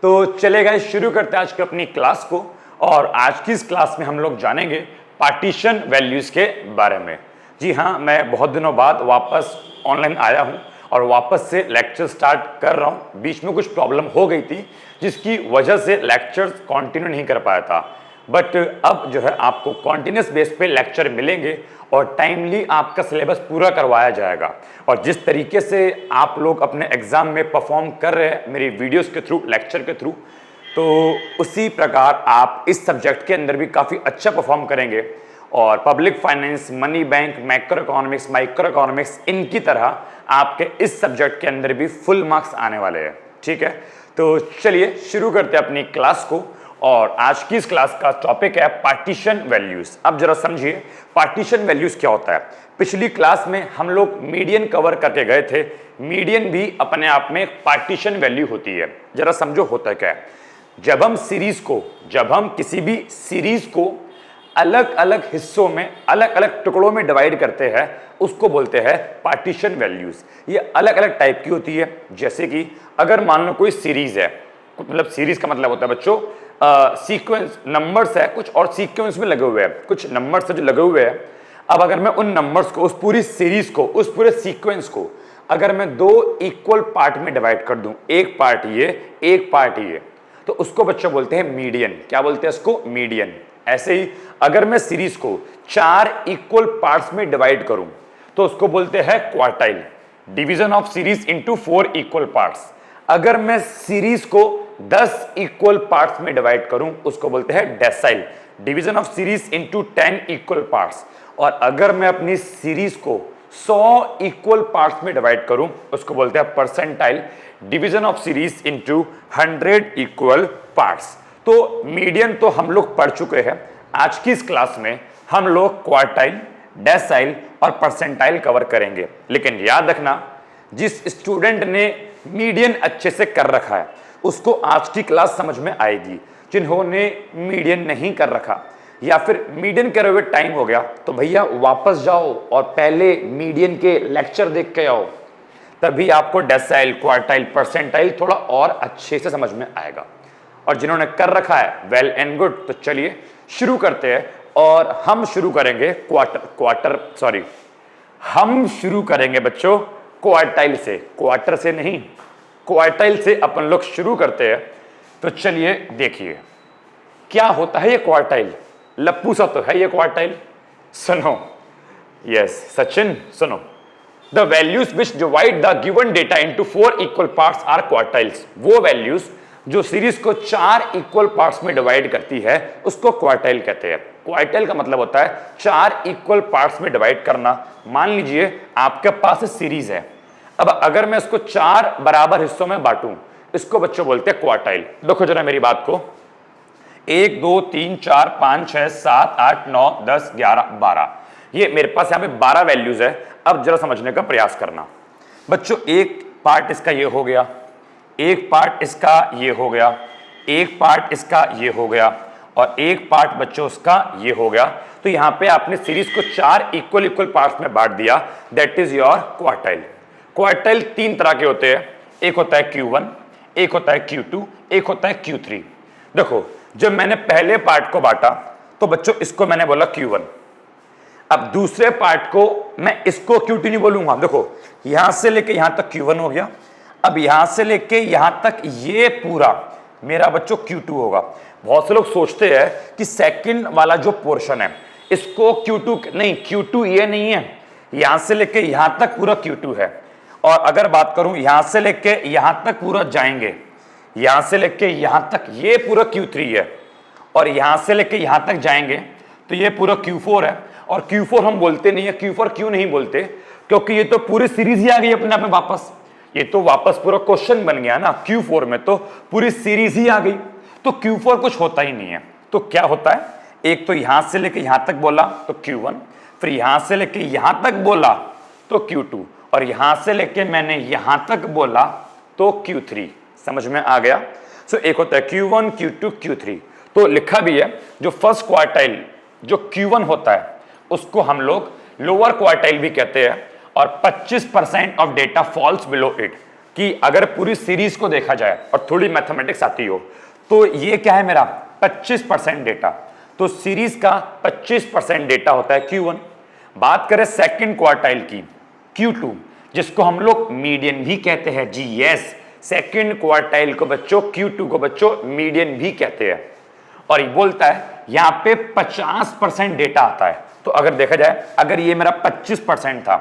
तो चले गए, शुरू करते हैं आज की अपनी क्लास को। और आज की इस क्लास में हम लोग जानेंगे पार्टीशन वैल्यूज के बारे में। जी हाँ, मैं बहुत दिनों बाद वापस ऑनलाइन आया हूँ और वापस से लेक्चर स्टार्ट कर रहा हूँ। बीच में कुछ प्रॉब्लम हो गई थी जिसकी वजह से लेक्चर्स कंटिन्यू नहीं कर पाया था, बट अब जो है आपको कॉन्टिन्यूस बेस पे लेक्चर मिलेंगे और टाइमली आपका सिलेबस पूरा करवाया जाएगा। और जिस तरीके से आप लोग अपने एग्जाम में परफॉर्म कर रहे हैं मेरी वीडियोस के थ्रू, लेक्चर के थ्रू, तो उसी प्रकार आप इस सब्जेक्ट के अंदर भी काफ़ी अच्छा परफॉर्म करेंगे। और public finance, money bank, macro economics, micro economics, इनकी तरह आपके इस सब्जेक्ट के अंदर भी फुल मार्क्स आने वाले हैं। ठीक है, तो चलिए शुरू करते हैं अपनी क्लास को। और आज की इस क्लास का टॉपिक है पार्टीशन वैल्यूज। अब जरा समझिए पार्टीशन वैल्यूज क्या होता है। पिछली क्लास में हम लोग मीडियन कवर करके गए थे। मीडियन भी अपने आप में एक पार्टीशन वैल्यू होती है। जरा समझो होता है क्या है। जब हम किसी भी सीरीज को अलग अलग हिस्सों में, अलग अलग टुकड़ों में डिवाइड करते हैं, उसको बोलते हैं पार्टीशन वैल्यूज। ये अलग अलग टाइप की होती है। जैसे कि अगर मान लो कोई सीरीज है, मतलब सीरीज का मतलब होता है बच्चों सीक्वेंस, नंबर्स है कुछ और सीक्वेंस में लगे हुए हैं, कुछ नंबर्स जो लगे हुए हैं। अब अगर मैं उन नंबर्स को, उस पूरी सीरीज को, उस पूरे सीक्वेंस को अगर मैं दो इक्वल पार्ट में डिवाइड कर दूं, एक पार्ट ये, एक पार्ट ये, तो उसको बच्चों बोलते हैं मीडियन। क्या बोलते हैं उसको? मीडियन। ऐसे ही अगर मैं सीरीज को 4 इक्वल पार्ट्स में डिवाइड करूं तो उसको बोलते हैं quartile. Division of series into 4 equal parts. अगर मैं सीरीज को 10 इक्वल पार्ट्स में डिवाइड करूं उसको बोलते हैं decyl. Division of series into 10 equal parts. और अगर मैं अपनी सीरीज को 100 इक्वल पार्ट्स में डिवाइड करूं उसको बोलते हैं percentile. Division of series into 100 equal parts. तो मीडियन तो हम लोग पढ़ चुके हैं। आज की इस क्लास में हम लोग क्वार्टाइल, डेसाइल और परसेंटाइल कवर करेंगे। लेकिन याद रखना, जिस स्टूडेंट ने मीडियन अच्छे से कर रखा है उसको आज की क्लास समझ में आएगी। जिन्होंने मीडियन नहीं कर रखा या फिर मीडियन करे हुए टाइम हो गया तो भैया वापस जाओ और पहले मीडियन के लेक्चर देख के आओ, तभी आपको डेसाइल, क्वार्टाइल, परसेंटाइल थोड़ा और अच्छे से समझ में आएगा। और जिन्होंने कर रखा है वेल एंड गुड। तो चलिए शुरू करते हैं। और हम शुरू करेंगे हम शुरू करेंगे बच्चों क्वार्टाइल से, क्वार्टर से नहीं, क्वार्टाइल से अपन लोग शुरू करते हैं। तो चलिए देखिए क्या होता है ये क्वार्टाइल। लप्पू सा तो है ये क्वार्टाइल। सुनो, यस सचिन सुनो। The values which divide the given data into 4 equal parts are quartiles. वो वैल्यूज जो सीरीज को 4 इक्वल पार्ट्स में डिवाइड करती है उसको क्वार्टाइल कहते हैं। क्वार्टाइल का मतलब होता है 4 इक्वल पार्ट्स में डिवाइड करना। मान लीजिए आपके पास सीरीज है, अब अगर मैं इसको 4 बराबर हिस्सों में बांटूं इसको बच्चों बोलते हैं क्वार्टाइल। देखो जरा मेरी बात को, 1 2 3 4 5 6 7 8 9 10 11 12, ये मेरे पास यहाँ पे 12 वैल्यूज है। अब जरा समझने का प्रयास करना बच्चों। एक पार्ट इसका ये हो गया, एक पार्ट इसका ये हो गया, एक पार्ट इसका ये हो गया और एक पार्ट बच्चों उसका ये हो गया। तो यहाँ पे आपने सीरीज को 4 इक्वल पार्ट्स में बांट दिया, that is your quartile. Quartile 3 तरह के होते हैं, एक होता है Q1, एक होता है Q2, एक होता है Q3। देखो जब मैंने पहले पार्ट को बांटा तो बच्चों इसको मैंने बोला Q1। अब दूसरे पार्ट को मैं इसको Q2 नहीं बोलूंगा। देखो यहां से लेके यहां तक Q1 हो गया, अब यहां से लेके यहां तक ये पूरा मेरा बच्चों Q2 होगा। बहुत से लोग सोचते हैं कि सेकंड वाला जो पोर्शन है इसको Q2 नहीं, Q2 ये नहीं है, यहां से लेके यहां तक पूरा Q2 है। और अगर बात करूं यहां से लेके यहां तक पूरा जाएंगे, यहां से लेके यहां तक ये पूरा Q3 है और यहां से लेके यहां तक जाएंगे तो ये पूरा Q4 है। और Q4 हम बोलते नहीं है। Q4 क्यों नहीं बोलते? क्योंकि ये तो पूरी सीरीज ही आ गई अपने आप में वापस। ये तो वापस पूरा क्वेश्चन बन गया ना। Q4 में तो पूरी सीरीज ही आ गई, तो Q4 कुछ होता ही नहीं है। तो क्या होता है, एक तो यहां से लेके यहां तक बोला तो Q1, फिर यहां से लेके यहां तक बोला तो Q2 और यहां से लेके मैंने यहां तक बोला तो Q3। समझ में आ गया? सो एक होता है Q1, Q2, Q3। तो लिखा भी है जो फर्स्ट क्वार्टाइल जो Q1 होता है उसको हम लोग लोअर क्वार्टाइल भी कहते हैं और 25% of data falls below it. कि अगर पूरी सीरीज को देखा जाए और थोड़ी मैथमेटिक्स आती हो तो ये क्या है मेरा 25% डेटा, तो सीरीज का 25% डेटा होता है Q1। बात करें सेकंड क्वार्टाइल की Q2, जिसको हम लोग मीडियन भी कहते हैं जी, यस, सेकंड क्वार्टाइल को बच्चों Q2 को बच्चों मीडियन भी कहते हैं। और ये बोलता है यहां पे 50% डेटा आता है। तो अगर देखा जाए अगर ये मेरा 25% था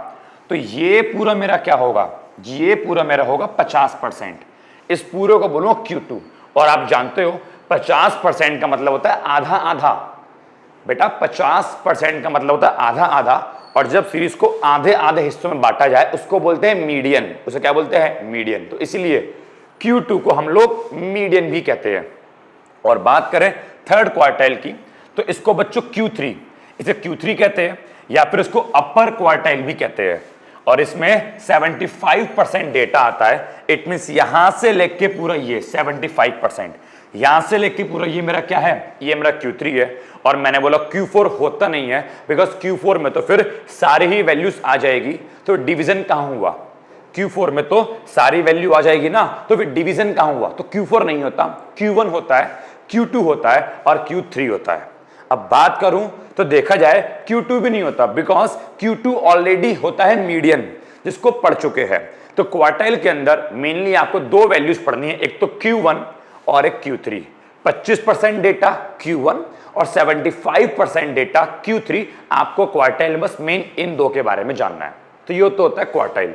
तो ये पूरा मेरा क्या होगा, ये पूरा मेरा होगा 50%। इस पूरे को बोलूंगा Q2। और आप जानते हो 50% का मतलब होता है आधा आधा, बेटा 50% का मतलब होता है आधा आधा। और जब सीरीज को आधे आधे हिस्सों में बांटा जाए उसको बोलते हैं मीडियन, उसे क्या बोलते हैं, मीडियन। तो इसलिए Q2 को हम लोग मीडियन भी कहते हैं। और बात करें थर्ड क्वार्टाइल की तो इसको बच्चों Q3, इसे Q3 कहते हैं या फिर इसको अपर क्वार्टाइल भी कहते हैं। और इसमें 75% डेटा आता है। इट मींस यहां से लेके पूरा ये 75%, यहां से लेके पूरा ये मेरा क्या है, ये मेरा Q3 है। और मैंने बोला Q4 होता नहीं है बिकॉज Q4 में तो फिर सारी ही वैल्यूज आ जाएगी, तो डिवीजन कहां हुआ, Q4 में तो सारी वैल्यू आ जाएगी ना, तो फिर डिवीजन कहां हुआ, तो Q4 नहीं होता, Q1 होता है, Q2 होता है और Q3 होता है। अब बात करूं तो देखा जाए Q2 भी नहीं होता बिकॉज Q2 ऑलरेडी होता है मीडियन, जिसको पढ़ चुके हैं। तो क्वार्टाइल के अंदर मेनली आपको दो वैल्यूज पढ़नी है, एक तो Q1 और एक Q3। 25% डेटा Q1 और 75% डेटा Q3। आपको क्वार्टाइल बस मेन इन दो के बारे में जानना है। तो ये तो होता है क्वार्टाइल।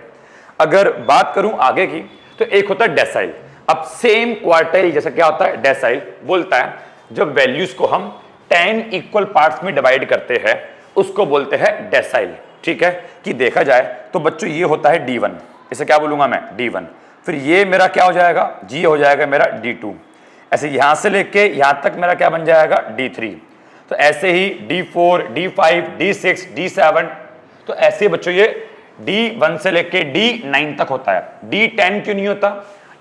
अगर बात करूं आगे की तो एक होता है डेसाइल। अब सेम क्वार्टाइल जैसा क्या होता है, डेसाइल बोलता है जब वैल्यूज को हम 10 इक्वल पार्ट्स में डिवाइड करते हैं उसको बोलते हैं डेसाइल। ठीक है, कि देखा जाए तो बच्चों ये होता है D1, इसे क्या बोलूंगा मैं, D1। फिर ये मेरा क्या हो जाएगा, जी हो जाएगा मेरा D2। ऐसे यहां से लेके यहां तक मेरा क्या बन जाएगा, D3। तो ऐसे ही D4, D5, D6, D7। तो ऐसे बच्चों ये D1 से लेके D9 तक होता है। D10 क्यों नहीं होता,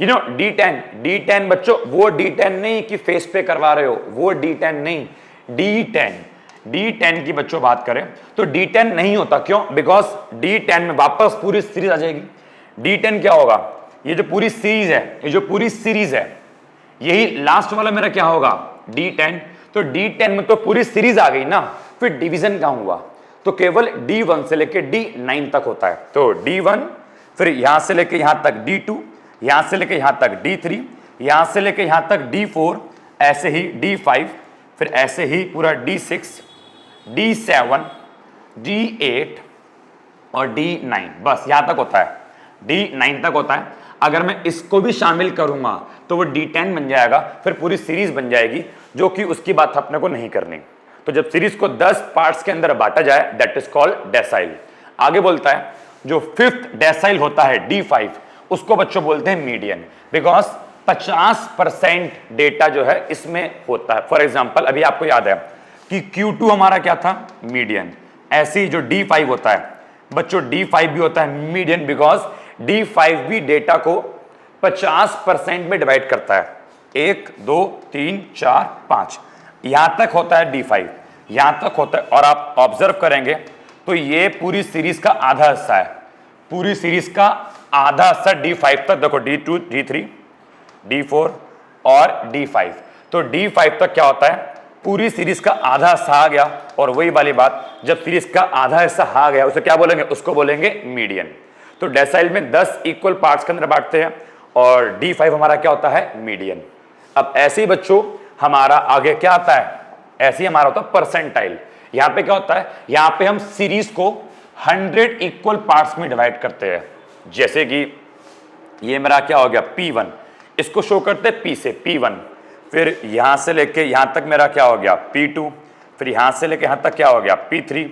D10 बच्चों वो D10 नहीं कि फेस पे करवा रहे हो, वो D10 नहीं, D10 की बच्चों बात करें तो D10 नहीं होता। क्यों, बिकॉज D10 में वापस पूरी सीरीज आ जाएगी। D10 क्या होगा, ये जो पूरी सीरीज है, ये जो पूरी सीरीज है, यही लास्ट वाला मेरा क्या होगा, D10। तो D10 में तो पूरी सीरीज आ गई ना, फिर डिवीजन कहां हुआ, तो केवल D1 से लेके D9 तक होता है। तो D1, फिर यहां से लेके यहां तक D2, यहां से लेके यहां तक D3, यहां से लेके यहां तक D4, ऐसे ही D5, फिर ऐसे ही पूरा D6, D7, D8 और D9, बस यहां तक होता है, D9 तक होता है। अगर मैं इसको भी शामिल करूंगा तो वो D10 बन जाएगा, फिर पूरी सीरीज बन जाएगी, जो कि उसकी बात अपने को नहीं करनी। तो जब सीरीज को 10 पार्ट्स के अंदर बांटा जाए दैट इज कॉल्ड डेसाइल। आगे बोलता है जो फिफ्थ डेसाइल होता है D5, उसको बच्चों बोलते हैं मीडियन, बिकॉज 50% डेटा जो है इसमें होता है। फॉर एग्जांपल अभी आपको याद है कि Q2 हमारा क्या था, मीडियन। ऐसे ही जो D5 होता है बच्चों, D5 भी होता है मीडियन, बिकॉज D5 भी डेटा को 50% में डिवाइड करता है। 1 2 3 4 5 यहां तक होता है D5, यहां तक होता है। और आप ऑब्जर्व करेंगे तो ये पूरी सीरीज का आधा हिस्सा है, पूरी सीरीज का आधा हिस्सा D5 तक। देखो D2, D3, D4 और D5। तो D5 तक क्या होता है, पूरी सीरीज का आधा हिस्सा आ गया। और वही वाली बात, जब सीरीज का आधा हिस्सा आ गया उसे क्या बोलेंगे, उसको बोलेंगे मीडियन। तो डेसाइल में 10 इक्वल पार्ट्स के अंदर बांटते हैं और D5 हमारा क्या होता है, मीडियन। अब ऐसे ही बच्चों हमारा आगे क्या आता है, ऐसे ही हमारा होता है परसेंटाइल। यहां पे क्या होता है, यहां पे हम सीरीज को 100 इक्वल पार्ट्स में डिवाइड करते हैं। जैसे कि ये मेरा क्या हो गया P1, इसको शो करते हैं P से, P1। फिर यहां से लेके यहां तक मेरा क्या हो गया P2, फिर यहां से लेके यहां तक क्या हो गया P3।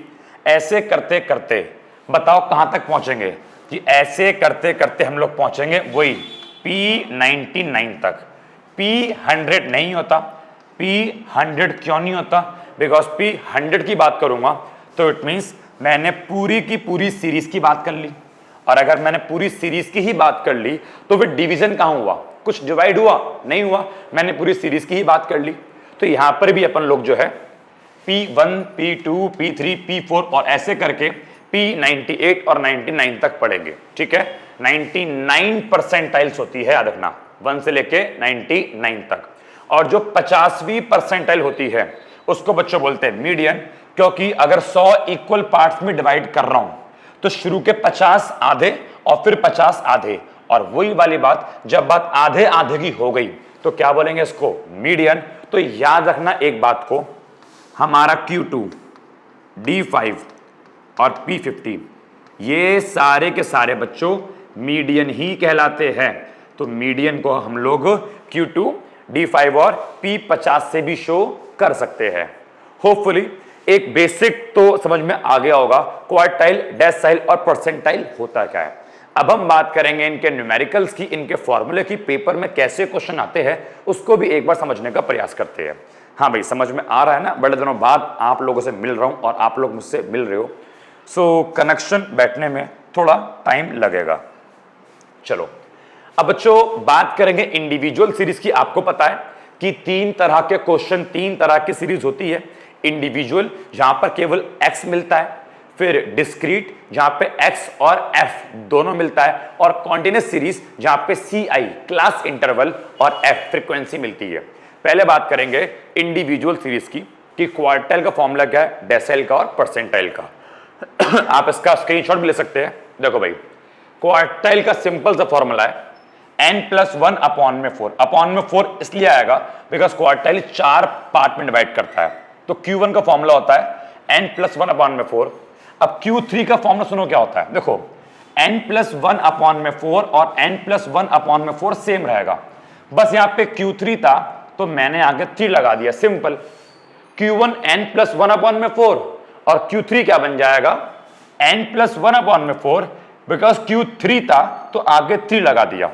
ऐसे करते करते बताओ कहां तक पहुंचेंगे, कि ऐसे करते करते हम लोग पहुंचेंगे वही P99 तक। P100 नहीं होता, P100 क्यों नहीं होता, बिकॉज P100 की बात करूंगा तो इट मीन्स मैंने पूरी की पूरी सीरीज की बात कर ली। और अगर मैंने पूरी सीरीज की ही बात कर ली तो फिर डिवीजन कहां हुआ, कुछ डिवाइड हुआ नहीं हुआ, मैंने पूरी सीरीज की ही बात कर ली। तो यहां पर भी अपन लोग जो है P1, P2, P3, P4 और ऐसे करके P98 और 99 तक पढ़ेंगे। ठीक है, 99 परसेंटाइल्स होती है, याद रखना, 1 से लेके 99 तक। और जो 50वीं परसेंटाइल होती है उसको बच्चों बोलते हैं मीडियन, क्योंकि अगर 100 इक्वल पार्ट्स में डिवाइड कर रहा हूं तो शुरू के 50 आधे और फिर 50 आधे, और वही वाली बात, जब बात आधे आधे की हो गई तो क्या बोलेंगे इसको, मीडियन। तो याद रखना एक बात को, हमारा Q2, D5 और P50 ये सारे के सारे बच्चों मीडियन ही कहलाते हैं। तो मीडियन को हम लोग Q2, D5 और P50 से भी शो कर सकते हैं। होपफुली एक बेसिक तो समझ में आ गया होगा, क्वार्टाइल, डेसाइल और परसेंटाइल होता क्या है। अब हम बात करेंगे इनके न्यूमेरिकल्स की, इनके फॉर्मूले की, पेपर में कैसे क्वेश्चन आते हैं उसको भी एक बार समझने का प्रयास करते हैं। हाँ भाई, समझ में आ रहा है ना, बड़े दिनों बाद आप लोगों से मिल रहा हूं और आप लोग मुझसे मिल रहे हो, सो कनेक्शन बैठने में थोड़ा टाइम लगेगा। चलो अब बच्चों बात करेंगे इंडिविजुअल सीरीज की। आपको पता है कि 3 तरह के क्वेश्चन, 3 तरह की सीरीज होती है। इंडिविजुअल जहां पर केवल x मिलता है, फिर डिस्क्रीट जहां पे x और f दोनों मिलता है, और कॉन्टिन्यूअस सीरीज जहां पे CI क्लास इंटरवल और f फ्रीक्वेंसी मिलती है। पहले बात करेंगे इंडिविजुअल सीरीज की कि क्वार्टाइल का फॉर्मूला क्या है, डेसाइल का और परसेंटाइल का। आप इसका स्क्रीनशॉट भी ले सकते हैं। देखो भाई, क्वार्टाइल का सिंपल सा फॉर्मूला है n+1 अपॉन में 4। अपॉन में 4 इसलिए आएगा बिकॉज क्वार्टाइल 4 पार्ट में डिवाइड करता है। तो Q1 का फॉर्मूला होता है n+1 अपॉन में 4। अब Q3 का फॉर्मूला सुनो क्या होता है, देखो n+1 अपॉन में 4 और n+1 अपॉन में 4 सेम रहेगा, बस यहां पे Q3 था तो मैंने आगे 3 लगा दिया, सिंपल। Q1 n+1 अपॉन में 4 और Q3 क्या बन जाएगा, n+1 अपॉन में 4, बिकॉज Q3 था तो आगे 3 लगा दिया।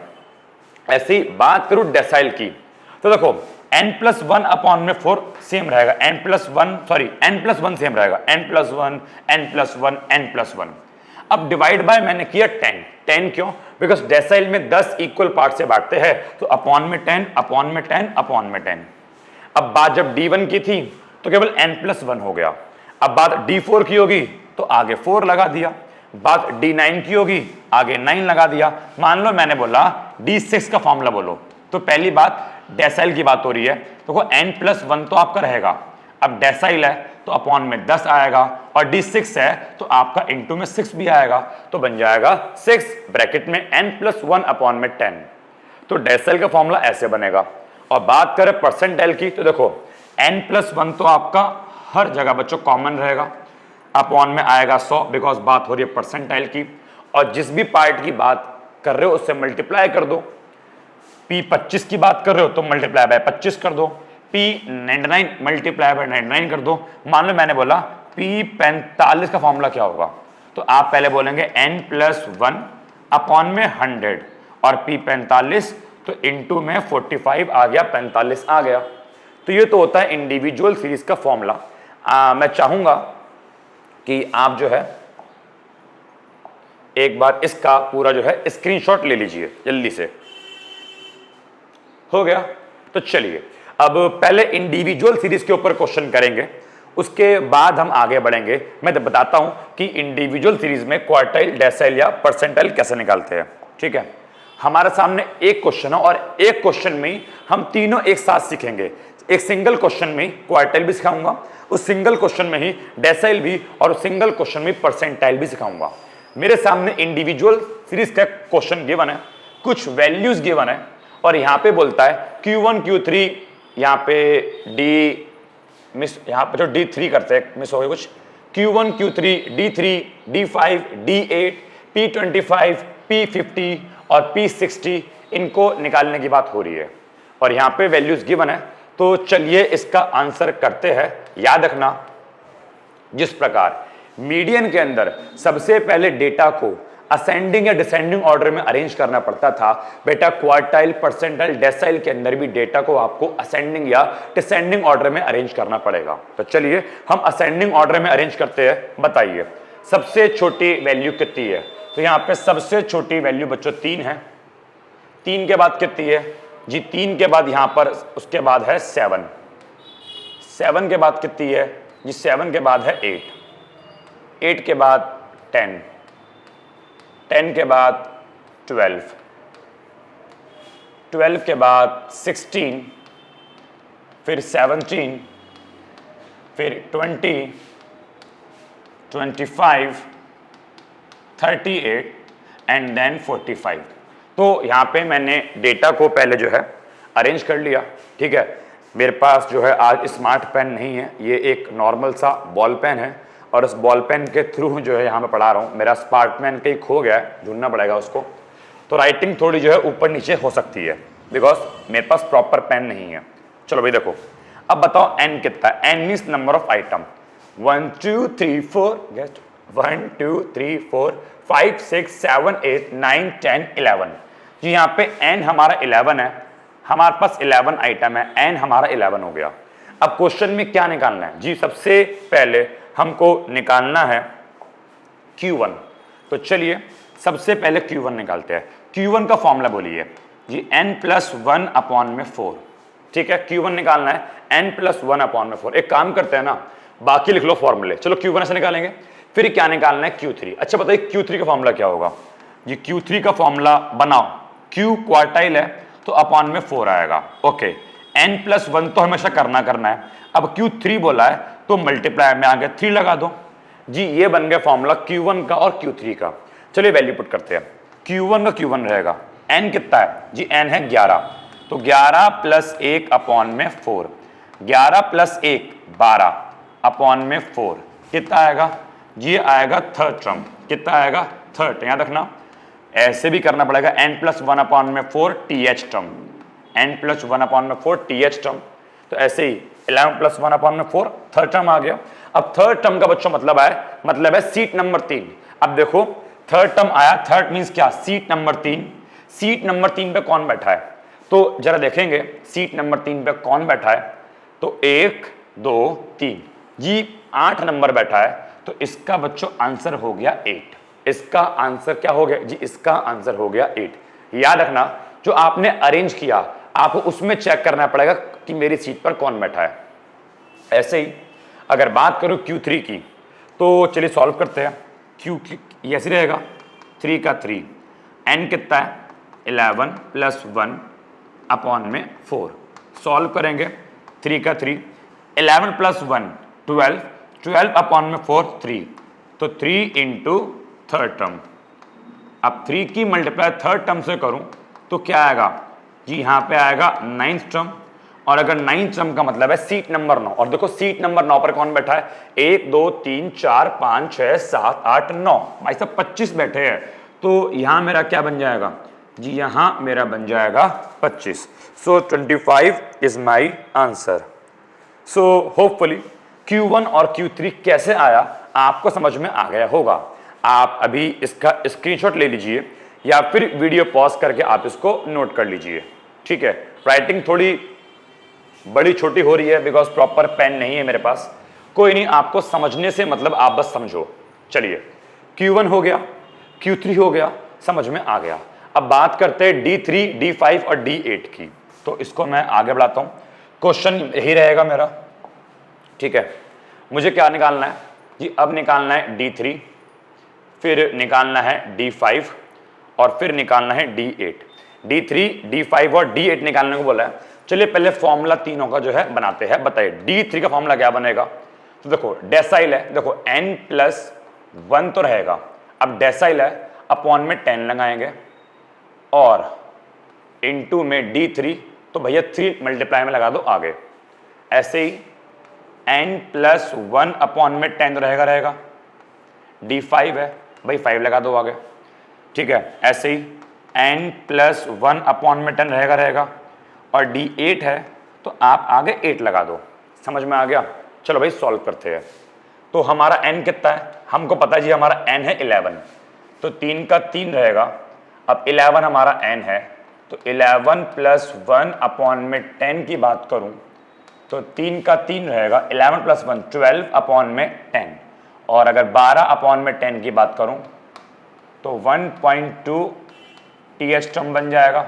ऐसी बात करूं डेसाइल की तो देखो n+1 अपॉन में 4 सेम रहेगा, n+1 सेम रहेगा, n+1 n+1 n+1। अब डिवाइड बाय मैंने किया 10 क्यों, बिकॉज डेसाइल में 10 इक्वल पार्ट से बांटते हैं, तो अपॉन में 10 अपॉन में 10 अपॉन में 10। अब बात जब D1 की थी तो केवल n+1 हो गया। अब बात D4 की होगी तो आगे 4 लगा दिया, बात D9 की होगी आगे 9 लगा दिया। मान लो मैंने बोला D6 का फॉर्मूला बोलो, तो पहली बात डेसाइल की बात हो रही है, देखो n+1 तो आपका रहेगा, अब डेसाइल है तो अपॉन में 10 आएगा, और D6 है तो आपका इंटू में 6 भी आएगा, तो बन जाएगा 6 ब्रैकेट में n+1 अपॉन में 10। तो डेसाइल का फॉर्मूला ऐसे बनेगा। और बात करें परसेंटाइल की तो देखो n+1 तो आपका हर जगह बच्चों कॉमन रहेगा, अपॉन में आएगा 100, बिकॉज बात हो रही है परसेंटाइल की, और जिस भी पार्ट की बात कर रहे हो उससे मल्टीप्लाई कर दो। P25 की बात कर रहे हो तो मल्टीप्लाई बाय 25 कर दो, P99 मल्टीप्लाई बाय 99 कर दो। मान लो मैंने बोला P45 का फॉर्मूला क्या होगा, तो आप पहले बोलेंगे n+1 अपॉन में 100, और P45 तो इंटू में 45 आ गया, 45 आ गया। तो ये तो होता है इंडिविजुअल सीरीज का फॉर्मूला। मैं चाहूंगा कि आप जो है एक बार इसका पूरा जो है स्क्रीनशॉट ले लीजिए जल्दी से। हो गया, तो चलिए अब पहले इंडिविजुअल सीरीज के ऊपर क्वेश्चन करेंगे, उसके बाद हम आगे बढ़ेंगे। मैं बताता हूं कि इंडिविजुअल सीरीज में क्वार्टाइल, डेसाइल या परसेंटाइल कैसे निकालते हैं। ठीक है, हमारे सामने एक क्वेश्चन है और एक क्वेश्चन में ही हम तीनों एक साथ सीखेंगे। एक सिंगल क्वेश्चन में क्वार्टाइल भी सिखाऊंगा, उस सिंगल क्वेश्चन में ही डेसाइल भी, और उस सिंगल क्वेश्चन में परसेंटाइल भी सिखाऊंगा। मेरे सामने इंडिविजुअल सीरीज का क्वेश्चन गिवन है, कुछ वैल्यूज गिवन है, और यहां पे बोलता है Q1 Q3, यहां पे D मिस, यहां पे जो D3 करते हैं मिस हो गए कुछ, Q1 Q3 D3 D5 D8 P25 P50 और P60, इनको निकालने की बात हो रही है, और यहां पे वैल्यूज गिवन है। तो चलिए इसका आंसर करते हैं। याद रखना, जिस प्रकार मीडियन के अंदर सबसे पहले डेटा को असेंडिंग या डिसेंडिंग ऑर्डर में अरेंज करना पड़ता था, बेटा क्वार्टाइल, परसेंटाइल, डेसाइल के अंदर भी डेटा को आपको असेंडिंग या डिसेंडिंग ऑर्डर में अरेंज करना पड़ेगा। तो चलिए हम असेंडिंग ऑर्डर में अरेंज करते हैं। बताइए सबसे छोटी वैल्यू कितनी है, तो यहां पे सबसे छोटी वैल्यू बच्चों 3 है। 3 के बाद कितनी है जी, 3 के बाद यहां पर उसके बाद है 7। 7 के बाद कितनी है जी, 7 के बाद है 8। 8 के बाद 10। 10 के बाद 12, 12 के बाद 16, फिर 17, फिर 20, 25, 38 एंड देन 45। तो यहाँ पे मैंने डेटा को पहले जो है अरेंज कर लिया। ठीक है, मेरे पास जो है आज स्मार्ट पेन नहीं है, ये एक नॉर्मल सा बॉल पेन है और उस बॉल पेन के थ्रू जो है यहाँ पे पढ़ा रहा हूँ। मेरा स्मार्ट पेन कहीं खो गया है, ढूंढना पड़ेगा उसको, तो राइटिंग थोड़ी जो है ऊपर नीचे हो सकती है बिकॉज मेरे पास प्रॉपर पेन नहीं है। चलो भाई देखो, अब बताओ n कितना है। n means number of item. 1 2 3 4 get 1 2 3 4 5 6 7 8 9 10 11। जी यहाँ पे n हमारा 11 है, हमारे पास 11 आइटम है, n हमारा 11 हो गया। अब क्वेश्चन में क्या निकालना है जी, सबसे पहले हमको निकालना है Q1। तो चलिए सबसे पहले Q1 निकालते हैं। Q1 का फॉर्मूला बोलिए जी, n+1/4। ठीक है, Q1 निकालना है, n+1/4। एक काम करते हैं ना, बाकी लिख लो फॉर्मूले। चलो Q1 ऐसे निकालेंगे, फिर क्या निकालना है Q3। अच्छा बताइए Q3 का फॉर्मूला क्या होगा जी। Q3 का फॉर्मूला बनाओ, Q क्वार्टाइल है तो अपॉन में 4 आएगा। ओके, n+1 तो हमेशा करना है। अब Q3 बोला है तो मल्टीप्लाई में आगे 3 लगा दो जी। ये बन गया फॉर्मूला Q1 का और Q3 का। चलिए वैल्यू पुट करते हैं। Q1 का Q1 रहेगा, n कितना है जी, n है 11, तो 11 + 1 अपॉन में 4, 11 + 1 12 अपॉन में 4 कितना आएगा जी, ये आएगा थर्ड टर्म। कितना आएगा, थर्ड। याद रखना ऐसे भी करना पड़ेगा, n+1/4 th term, n+1/4 th term. तो ऐसे ही 11 + 1/4 थर्ड टर्म आ गया। अब थर्ड टर्म का बच्चों मतलब है सीट नंबर 3। अब देखो थर्ड टर्म आया, थर्ड मींस क्या, सीट नंबर 3। सीट नंबर 3 पे कौन बैठा है, तो जरा देखेंगे सीट नंबर 3 पे कौन बैठा है। तो 1 2 3 जी, 8 नंबर बैठा है, तो इसका बच्चों आंसर हो गया 8। इसका आंसर क्या हो गया जी, इसका आंसर हो गया 8। याद रखना जो आपने अरेंज किया आपको उसमें चेक करना पड़ेगा कि मेरी सीट पर कौन बैठा है। ऐसे ही अगर बात करूं Q3 की, तो चलिए सॉल्व करते हैं। Q ऐसे रहेगा, 3 का 3, n कितना है 11 + 1 अपॉन में 4। सॉल्व करेंगे, 3 का 3, 11 + 1 12, 12 अपॉन में 4 3, तो 3 इंटू थर्ड टर्म। अब 3 की मल्टीप्लाई थर्ड टर्म से करूं तो क्या आएगा जी, यहाँ पे आएगा 9th टर्म। और अगर 9th टर्म का मतलब है सीट नंबर 9, और देखो सीट नंबर 9 पर कौन बैठा है, 1 2 3 4 5 6 7 8 9, भाई साहब 25 बैठे हैं। तो यहाँ मेरा क्या बन जाएगा जी, यहाँ मेरा बन जाएगा 25। सो 25 is my answer. So hopefully Q1 और Q3 कैसे आया आपको समझ में आ गया होगा। आप अभी इसका स्क्रीनशॉट ले लीजिए या फिर वीडियो पॉज करके आप इसको नोट कर लीजिए। ठीक है, राइटिंग थोड़ी बड़ी छोटी हो रही है बिकॉज प्रॉपर पेन नहीं है मेरे पास। कोई नहीं, आपको समझने से मतलब आप बस समझो। चलिए Q1 हो गया, Q3 हो गया, समझ में आ गया। अब बात करते हैं D3, D5 और D8 की। तो इसको मैं आगे बढ़ाता हूं, क्वेश्चन यही रहेगा मेरा। ठीक है, मुझे क्या निकालना है जी, अब निकालना है D3, फिर निकालना है D5 और फिर निकालना है D8। D3, D5 और D8 निकालने को बोला है। चलिए पहले फॉर्मूला तीनों का जो है बनाते हैं। बताइए D3 का फॉर्मूला क्या बनेगा। तो देखो डेसाइल है, देखो n+1 तो रहेगा। अब डेसाइल है, अपॉन में 10 लगाएंगे और इनटू में D3, तो भैया 3 मल्टीप्लाई में लगा दो आगे। ऐसे ही n+1 अपॉन में 10 रहेगा। D5 है भाई, 5 लगा दो आगे। ठीक है, ऐसे ही n+1 अपॉन में 10 रहेगा और D8 है तो आप आगे 8 लगा दो। समझ में आ गया। चलो भाई सॉल्व करते हैं। तो हमारा n कितना है, हमको पता है जी हमारा n है 11, तो 3 का 3 रहेगा। अब 11 हमारा n है, तो 11 + 1 अपॉन में 10 की बात करूं तो 3 का 3 रहेगा, 11 + 1 12 अपॉन में 10। और अगर 12 अपॉन में 10 की बात करूं तो 1.2 th टर्म बन जाएगा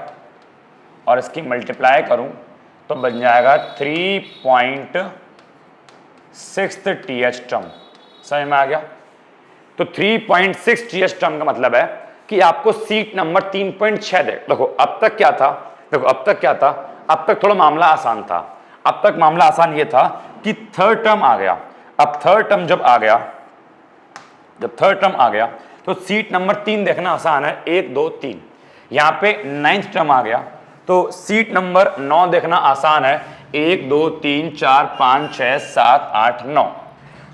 और इसकी मल्टीप्लाई करूं तो बन जाएगा 3.6 th टर्म। समझ में आ गया। तो 3.6 th टर्म का मतलब है कि आपको सीट नंबर 3.6 दे। देखो अब तक क्या था, अब तक थोड़ा मामला आसान था। अब तक मामला आसान ये था कि थर्ड टर्म आ गया। अब थर्ड टर्म जब थर्ड टर्म आ गया तो सीट नंबर 3 देखना आसान है, 1 2 3। यहां पे 9th टर्म आ गया तो सीट नंबर 9 देखना आसान है, 1 2 3 4 5 6 7 8 9।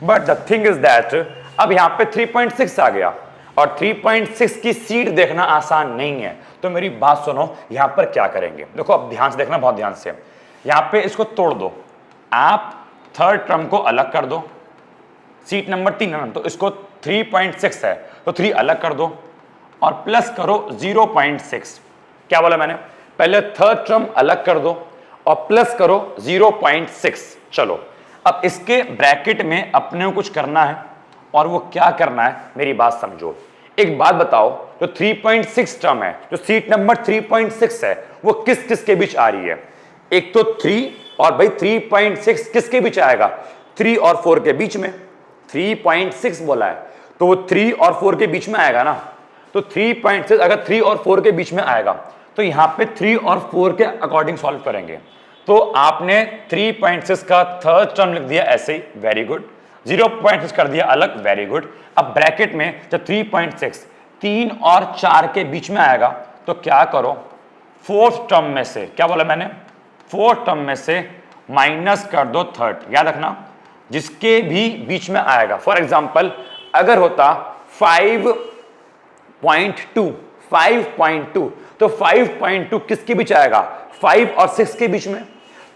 But the thing is that अब यहां पे 3.6 आ गया और 3.6 की सीट देखना आसान नहीं है। तो मेरी बात सुनो, यहां पर क्या करेंगे, देखो अब ध्यान से देखना, बहुत ध्यान से। यहां पे इसको तोड़ दो, आप थर्ड टर्म को अलग कर दो, सीट नंबर 3 है तो इसको 3.6 है तो 3 अलग कर दो और प्लस करो 0.6। क्या बोला मैंने, पहले थर्ड टर्म अलग कर दो और प्लस करो 0.6। चलो अब इसके ब्रैकेट में अपने को कुछ करना है और वो क्या करना है मेरी बात समझो। एक बात बताओ, जो 3.6 टर्म है, जो सीट नंबर 3.6 है, वो किस किस के बीच आ रही है? एक तो 3 और भाई 3.6 किसके बीच आएगा? 3 और 4 के बीच में। 3.6 बोला है तो वो 3 और 4 के बीच में आएगा ना। तो 3.6 अगर 3 और 4 के बीच में आएगा तो यहां पे 3 और 4 के अकॉर्डिंग सॉल्व करेंगे। तो आपने 3.6 का थर्ड टर्म लिख दिया ऐसे ही, वेरी गुड। 0.6 कर दिया अलग, वेरी गुड। अब ब्रैकेट में जब 3.6 3 और 4 के बीच में आएगा तो क्या करो, फोर्थ टर्म में से, क्या बोला मैंने, फोर्थ टर्म में से माइनस कर दो थर्ड। याद रखना जिसके भी बीच में आएगा। फॉर एग्जांपल अगर होता 5.2 तो 5.2 किसके बीच आएगा? 5 और 6 के बीच में।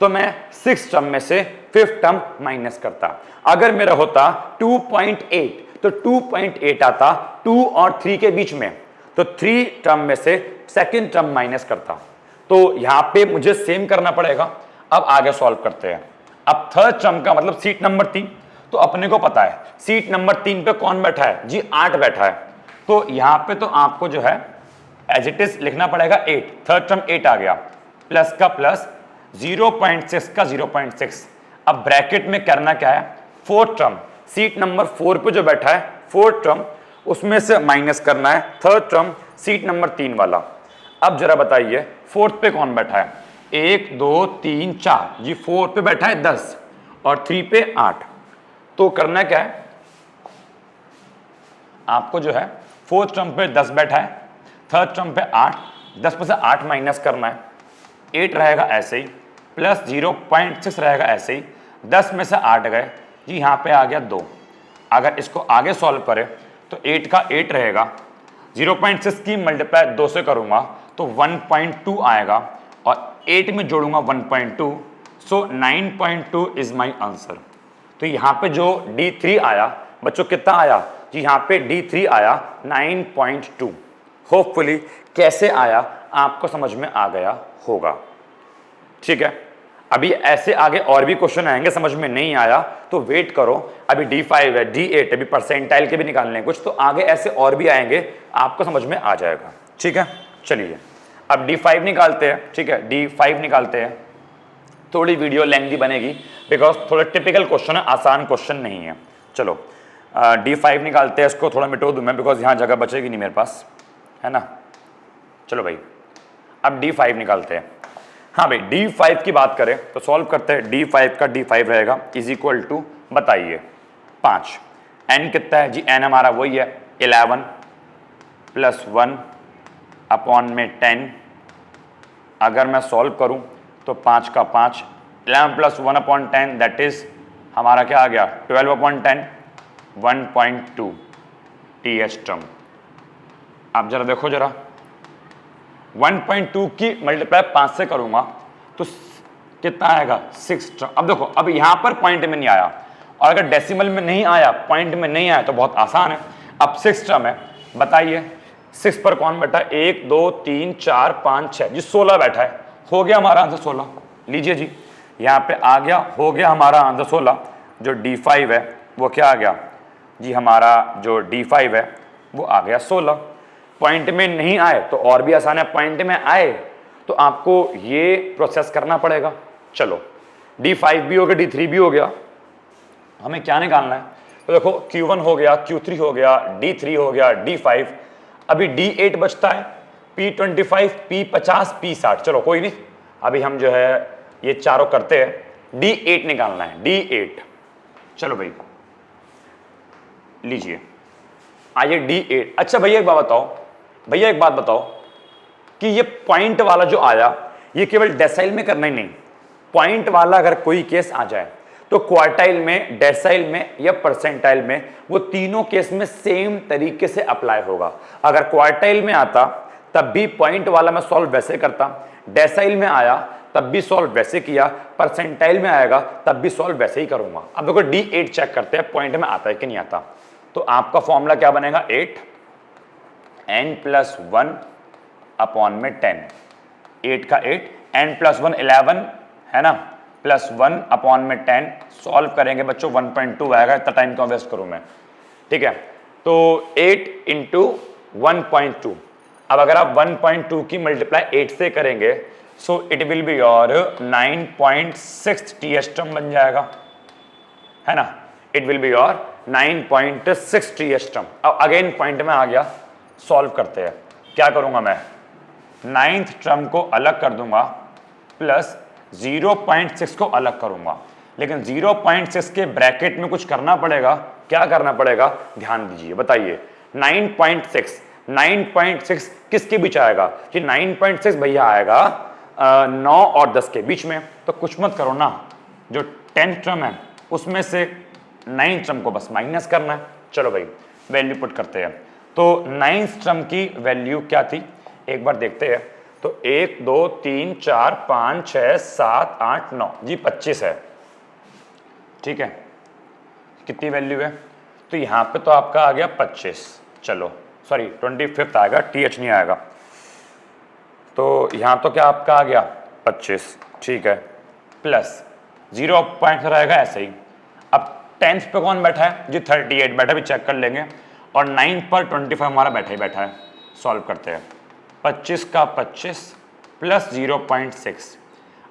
तो मैं 6 टर्म में से 5th टर्म माइनस करता। अगर मेरा होता 2.8 तो 2.8 आता 2 और 3 के बीच में, तो 3 टर्म में से 2nd टर्म माइनस करता। तो यहां पे मुझे सेम करना पड़ेगा। अब आगे सॉल्व करते हैं। अब थर्ड टर्म का मतलब सीट नंबर 3, तो अपने को पता है सीट नंबर 3 पे कौन बैठा है जी? 8 बैठा है। तो यहां पे तो आपको जो है एज इट इज लिखना पड़ेगा 8। थर्ड टर्म 8 आ गया, प्लस का प्लस 0.6 का 0.6। अब ब्रैकेट में करना क्या है, फोर्थ टर्म सीट नंबर 4 पे जो बैठा है फोर्थ टर्म, उसमें से माइनस करना है थर्ड टर्म सीट नंबर 3 वाला। अब जरा बताइए फोर्थ पे कौन बैठा है? 1 2 3 4 जी, 4 पे बैठा है 10 और 3 पे 8। तो करना क्या है, आपको जो है फोर्थ टर्म पे 10 बैठा है, थर्ड टर्म पे 8, 10 में से 8 माइनस करना है, 8 रहेगा ऐसे ही, प्लस 0.6 रहेगा ऐसे ही, 10 में से 8 गए जी, यहाँ पे आ गया 2। अगर इसको आगे सॉल्व करें तो 8 का 8 रहेगा, 0.6 की मल्टीप्लाई 2 से करूंगा तो 1.2 आएगा और 8 में जोड़ूंगा 1.2, सो 9.2 इज माई आंसर। तो यहाँ पे जो D3 आया बच्चों, कितना आया जी? यहाँ पे D3 आया 9.2। होपफुली कैसे आया आपको समझ में आ गया होगा, ठीक है। अभी ऐसे आगे और भी क्वेश्चन आएंगे, समझ में नहीं आया तो वेट करो। अभी D5 है, D8, अभी परसेंटाइल के भी निकालने हैं कुछ, तो आगे ऐसे और भी आएंगे, आपको समझ में आ जाएगा, ठीक है। चलिए अब D5 निकालते हैं, ठीक है, D5 निकालते हैं। थोड़ी वीडियो लेंथी बनेगी बिकॉज थोड़ा टिपिकल क्वेश्चन है, आसान क्वेश्चन नहीं है। चलो D5 निकालते हैं, इसको थोड़ा मिटो दूं मैं बिकॉज यहाँ जगह बचेगी नहीं मेरे पास, है ना। चलो भाई अब D5 निकालते हैं। हाँ भाई D5 की बात करें तो सॉल्व करते हैं। D5 का D5 रहेगा इज इक्वल टू, बताइए 5। n कितना है जी? n हमारा वही है 11 प्लस 1 अपॉन में 10। अगर मैं सॉल्व करूं तो 5 का 5, 11 प्लस 1 अपॉन 10 दैट इज हमारा क्या आ गया 12 अपॉन 10, 1.2 TH टर्म। आप जरा देखो जरा 1.2 की मल्टीप्लाई 5 से करूंगा तो कितना आएगा 6 टर्म। अब देखो अब यहां पर पॉइंट में नहीं आया, और अगर डेसिमल में नहीं आया, पॉइंट में नहीं आया तो बहुत आसान है। अब 6 टर्म है, बताइए 6 पर कौन बैठा है? 1 2 3 4 5 6 जी, 16 बैठा है। हो गया हमारा आंसर 16। लीजिए जी यहाँ पे आ गया, हो गया हमारा आंसर 16। जो D5 है वो क्या आ गया जी? हमारा जो D5 है वो आ गया 16। पॉइंट में नहीं आए तो और भी आसान है, पॉइंट में आए तो आपको ये प्रोसेस करना पड़ेगा। चलो D5 भी हो गया, D3 भी हो गया, हमें क्या निकालना है? तो देखो Q1 हो गया, Q3 हो गया, D3 हो गया, D5। अभी D8 बचता है, P25, P50, P60। चलो कोई नहीं, अभी हम जो है ये चारों करते हैं। D8 निकालना है, D8। चलो भाई लीजिए, आइए D8। अच्छा भैया एक बात बताओ, कि ये पॉइंट वाला जो आया ये केवल डेसाइल में करना ही नहीं, पॉइंट वाला अगर कोई केस आ जाए तो क्वार्टाइल में, डेसाइल में या परसेंटाइल में, वो तीनों केस में सेम तरीके से अप्लाई होगा। अगर क्वार्टाइल में आता तब भी पॉइंट वाला मैं सॉल्व वैसे करता, डेसाइल में आया तब भी सॉल्व वैसे किया, परसेंटाइल में आएगा तब भी सॉल्व वैसे ही करूंगा। अब देखो D8 चेक करते हैं पॉइंट में आता है कि नहीं आता। तो आपका फॉर्मूला क्या बनेगा, 8 n+1 अपॉन में 10, 8 का 8, n+1 11 है ना, +1 अपॉन में 10। सॉल्व करेंगे बच्चों 1.2 आएगा, इतना टाइम क्यों वेस्ट करूं मैं, ठीक है। तो 8 इंटू 1.2, अब अगर आप 1.2 की मल्टीप्लाई 8 से करेंगे so it will be your 9.6 TH बन जाएगा, है ना, it will be your 9.6 TH। अब अगेन पॉइंट में आ गया, सॉल्व करते हैं। क्या करूंगा मैं, 9th टर्म को अलग कर दूंगा प्लस 0.6 को अलग करूंगा, लेकिन 0.6 के ब्रैकेट में कुछ करना पड़ेगा। क्या करना पड़ेगा, ध्यान दीजिए, बताइए। 9.6 किसके बीच आएगा, कि 9.6 भैया आएगा 9 और 10 के बीच में। तो कुछ मत करो ना, जो 10th टर्म है उसमें से 9th टर्म को बस माइनस करना है। चलो भाई वैल्यू पुट करते हैं। तो 9th टर्म की वैल्यू क्या थी, एक बार देखते हैं। तो 1 2 3 4 5 6 7 8 9 जी 25 है, ठीक है। कितनी वैल्यू है, तो यहाँ पे तो आपका आ गया 25, चलो सॉरी 25 आएगा, TH नहीं आएगा। तो यहाँ तो क्या आपका आ गया 25, ठीक है, प्लस 0 पॉइंट रहेगा ऐसे ही। अब 10th पे कौन बैठा है जी, 38 बैठा, भी चेक कर लेंगे। और 9 पर 25 हमारा बैठा ही बैठा है। सॉल्व करते हैं, 25 का 25 प्लस 0.6।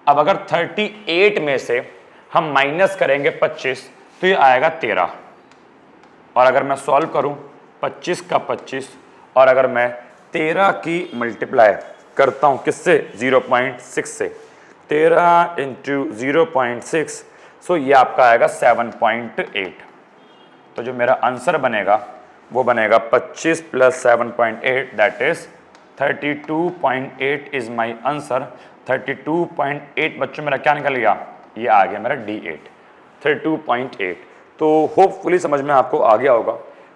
अब अगर 38 में से हम माइनस करेंगे 25 तो ये आएगा 13। और अगर मैं सॉल्व करूं 25 का 25 और अगर मैं 13 की मल्टीप्लाई करता हूं किससे, 0.6 से, 13 इंटू 0.6, सो ये आपका आएगा 7.8। तो जो मेरा आंसर बनेगा वो बनेगा 25 plus 7.8, that is 32.8 is my answer. 32.8 बच्चों मेरा क्या निकल गया, ये आ गया मेरा D8, 32.8। तो होपफुली समझ में आपको आ गया होगा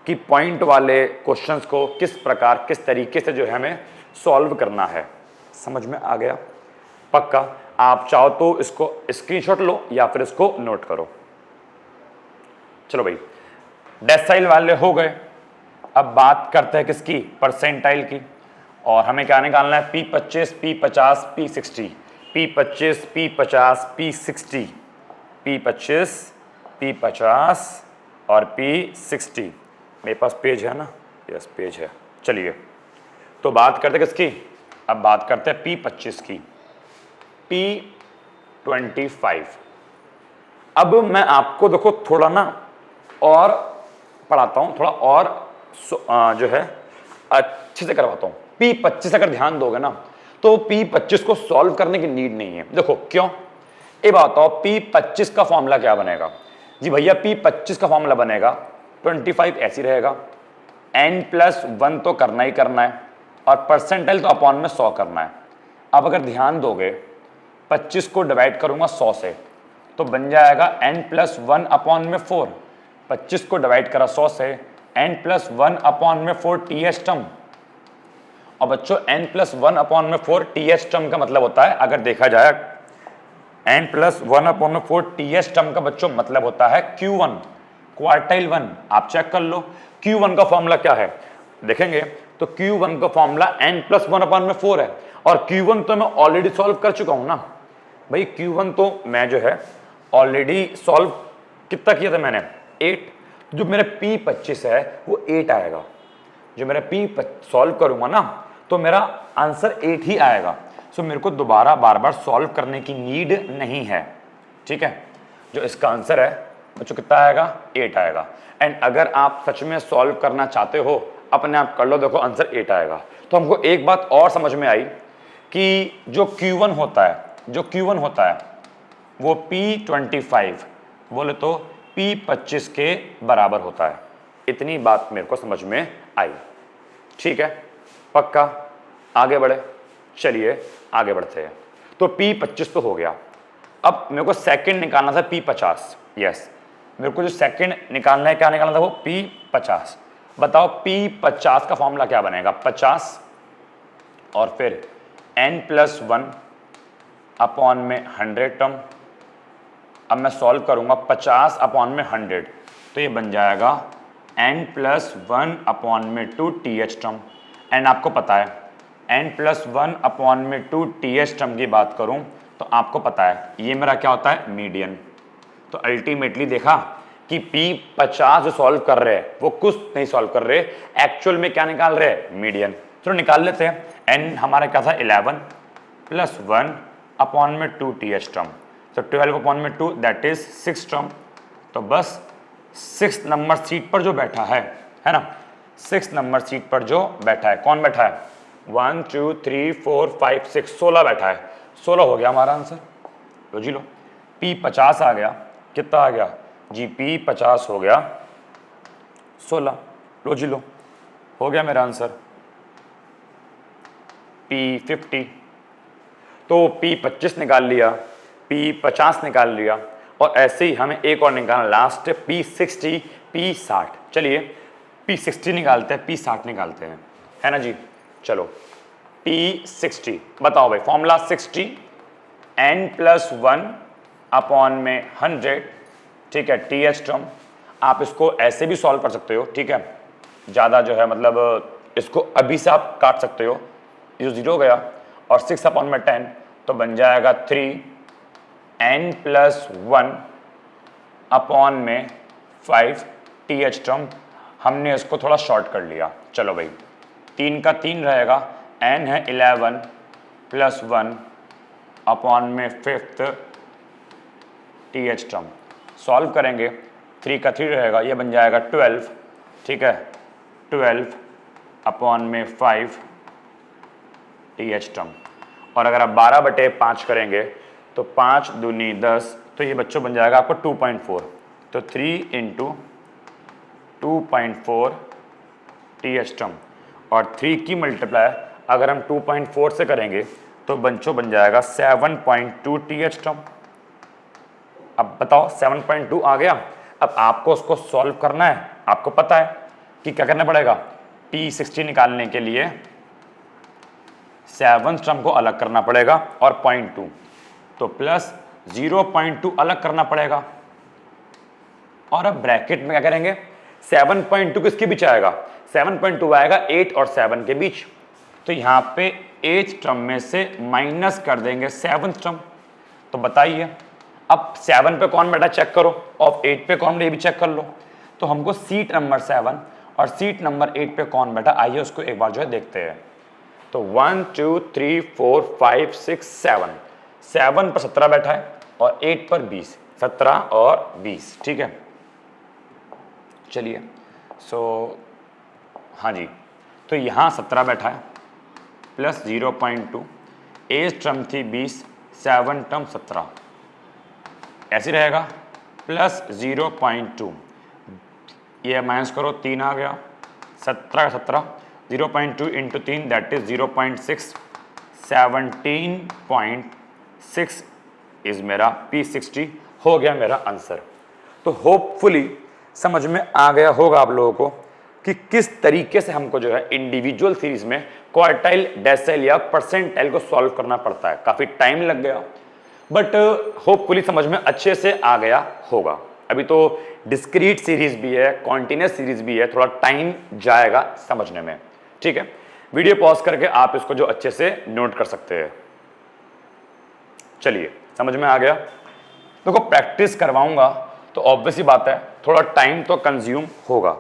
कि पॉइंट वाले क्वेश्चंस को किस प्रकार, किस तरीके से जो है हमें सॉल्व करना है। समझ में आ गया पक्का। आप चाहो तो इसको स्क्रीनशॉट लो या फिर इसको नोट करो। चलो भाई डेसाइल वाले हो गए, अब बात करते हैं किसकी, परसेंटाइल की। और हमें क्या निकालना है, P25 P50 P60, P25 P50 P60, P25 P50 और P60। मेरे पास पेज है ना, यस पेज है। चलिए तो बात करते हैं किसकी, अब बात करते हैं P25 की, P25। अब मैं आपको देखो थोड़ा ना और पढ़ाता हूं, थोड़ा और जो है अच्छे से करवाता हूं। P25 अगर ध्यान दोगे ना तो P25 को सॉल्व करने की नीड नहीं है। देखो क्यों, ये बात बताओ, P25 का फॉर्मूला क्या बनेगा जी भैया, P25 का फॉर्मूला बनेगा 25 ऐसी रहेगा, n+1 तो करना ही करना है और परसेंटाइल तो अपॉन में 100 करना है। अब अगर ध्यान दोगे 25 को डिवाइड करूंगा 100 से तो बन जाएगा n+1 अपॉन में 4। 25 को डिवाइड करा 100 से, n+1 अपॉन में 4 TH टर्म। और बच्चों n+1 अपॉन में 4 TH टर्म का मतलब होता है, अगर देखा जाए n+1 अपॉन में 4 TH टर्म का बच्चों मतलब होता है Q1, क्वार्टाइल 1। आप चेक कर लो Q1 का फॉर्मूला क्या है, देखेंगे तो Q1 का फॉर्मूला n+1 अपॉन में 4 है। और Q1 तो मैं ऑलरेडी सॉल्व कर चुका हूं ना भाई, Q1 तो मैं जो है ऑलरेडी सॉल्व कितना किया था मैंने, 8। जो मेरा P25 है वो 8 आएगा। जो मेरा P सॉल्व करूंगा ना तो मेरा आंसर 8 ही आएगा। सो मेरे को दोबारा बार बार सॉल्व करने की नीड नहीं है, ठीक है। जो इसका आंसर है बच्चों कितना आएगा, 8 आएगा। एंड अगर आप सच में सॉल्व करना चाहते हो, अपने आप कर लो, देखो आंसर 8 आएगा। तो हमको एक बात और समझ में आई कि जो Q1 होता है वो P25 बोले तो P25 के बराबर होता है। इतनी बात मेरे को समझ में आई, ठीक है, पक्का। आगे बढ़े, चलिए आगे बढ़ते हैं। तो P25 तो हो गया। अब मेरे को सेकंड निकालना था P50। यस, मेरे को जो सेकंड निकालना है, क्या निकालना था वो P50। बताओ P50 का फॉर्मूला क्या बनेगा? 50 और फिर n+1 अपॉन में 100 टर्म। अब मैं सॉल्व करूंगा 50 अपॉन में 100, तो ये बन जाएगा n+1 अपॉन में 2 TH टर्म। एंड आपको पता है n+1 अपॉन में 2 TH टर्म की बात करूं तो आपको पता है ये मेरा क्या होता है? मीडियन। तो अल्टीमेटली देखा कि P50 जो सॉल्व कर रहे हैं वो कुछ नहीं सॉल्व कर रहे, एक्चुअल में क्या निकाल रहे हैं? मीडियन। चलो निकाल लेते हैं। n हमारा क्या था? 11+1 अपॉन में 2 TH टर्म, तो 12 अपॉन में 2 दैट इज 6 टर्म। तो बस 6 नंबर सीट पर जो बैठा है ना, 6 नंबर सीट पर जो बैठा है, कौन बैठा है? 1 2 3 4 5 6, 16 बैठा है। 16 हो गया हमारा आंसर। लो जी लो, P50 आ गया। कितना आ गया जी? P50 हो गया 16। लो जी लो, हो गया मेरा आंसर P50। तो P25 निकाल लिया, P50 निकाल लिया, और ऐसे ही हमें एक और निकालना लास्ट, P60, P60। चलिए P60 निकालते हैं, P60 निकालते हैं, है ना जी। चलो P60 बताओ भाई, फॉर्मूला 60 n+1 अपॉन में 100, ठीक है, TH टर्म। आप इसको ऐसे भी सॉल्व कर सकते हो, ठीक है, ज़्यादा जो है मतलब इसको अभी से आप काट सकते हो, ये 0 गया, और 6 अपॉन में 10 तो बन जाएगा 3n+1 अपॉन में 5 TH टर्म। हमने इसको थोड़ा शॉर्ट कर लिया। चलो भाई, 3 का 3 रहेगा, n है 11+1 अपॉन में 5th TH टर्म। सॉल्व करेंगे, 3 का 3 रहेगा, ये बन जाएगा 12, ठीक है, 12 अपॉन में 5 TH टर्म। और अगर आप 12/5 करेंगे तो 5 दूनी 10, तो ये बच्चों बन जाएगा आपको 2.4। तो 3 × 2.4 TH टर्म, और 3 की मल्टीप्लाई अगर हम 2.4 से करेंगे तो बच्चों बन जाएगा 7.2 TH टर्म। अब बताओ 7.2 आ गया। अब आपको उसको सॉल्व करना है। आपको पता है कि क्या करना पड़ेगा? P60 निकालने के लिए 7th टर्म को अलग करना पड़ेगा और 0.2, तो प्लस 0.2 अलग करना पड़ेगा। और अब ब्रैकेट में क्या करेंगे? 7.2 किसके बीच आएगा? 7.2 आएगा 8 और 7 के बीच। तो यहाँ पे 8 टर्म में से माइनस कर देंगे 7th टर्म। तो बताइए अब 7 पे कौन बैठा चेक करो, और 8 पे कौन, ये भी चेक कर लो। तो हमको सीट नंबर 7 और सीट नंबर 8 पे कौन बैठा, आइए उसको एक बार जो है देखते हैं। तो 1 2 3 4 5 6 7, 7 पर 17 बैठा है और 8 पर 20, 17 और 20, ठीक है। चलिए हाँ जी, तो यहाँ 17 बैठा है प्लस 0.2, 8 टर्म थी 20, 7 टर्म 17, ऐसे रहेगा, प्लस 0.2, ये माइनस करो, 3 आ गया, 17 17, 0.2 इंटू 3 दैट इज 0.6, 17.6 इज मेरा P60, हो गया मेरा आंसर। तो होपफुली समझ में आ गया होगा आप लोगों को कि किस तरीके से हमको जो है इंडिविजुअल सीरीज में क्वार्टाइल, डेसिल या परसेंटाइल को सॉल्व करना पड़ता है। काफी टाइम लग गया, बट होपफुली समझ में अच्छे से आ गया होगा। अभी तो डिस्क्रीट सीरीज भी है, कॉन्टिन्यूस सीरीज भी है, थोड़ा टाइम जाएगा समझने में, ठीक है। वीडियो पॉज करके आप इसको जो अच्छे से नोट कर सकते हैं। चलिए समझ में आ गया। देखो प्रैक्टिस करवाऊंगा तो ऑब्वियसली बात है थोड़ा टाइम तो कंज्यूम होगा,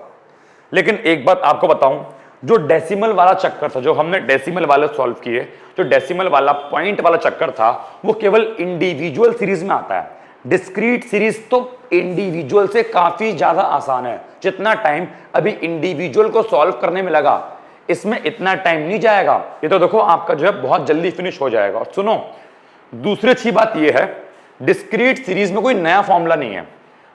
लेकिन एक बात आपको बताऊं, जो डेसिमल वाला चक्कर था, जो हमने डेसिमल वाले सॉल्व किए, जो डेसिमल वाला पॉइंट वाला चक्कर था, वो केवल इंडिविजुअल सीरीज में आता है। डिस्क्रीट सीरीज तो इंडिविजुअल से काफी ज्यादा आसान है, जितना टाइम अभी इंडिविजुअल को सॉल्व करने में लगा इसमें इतना टाइम नहीं जाएगा। ये तो देखो आपका जो है बहुत जल्दी फिनिश हो जाएगा। और सुनो, दूसरी अच्छी बात ये है, डिस्क्रीट सीरीज में कोई नया फॉर्मूला नहीं है।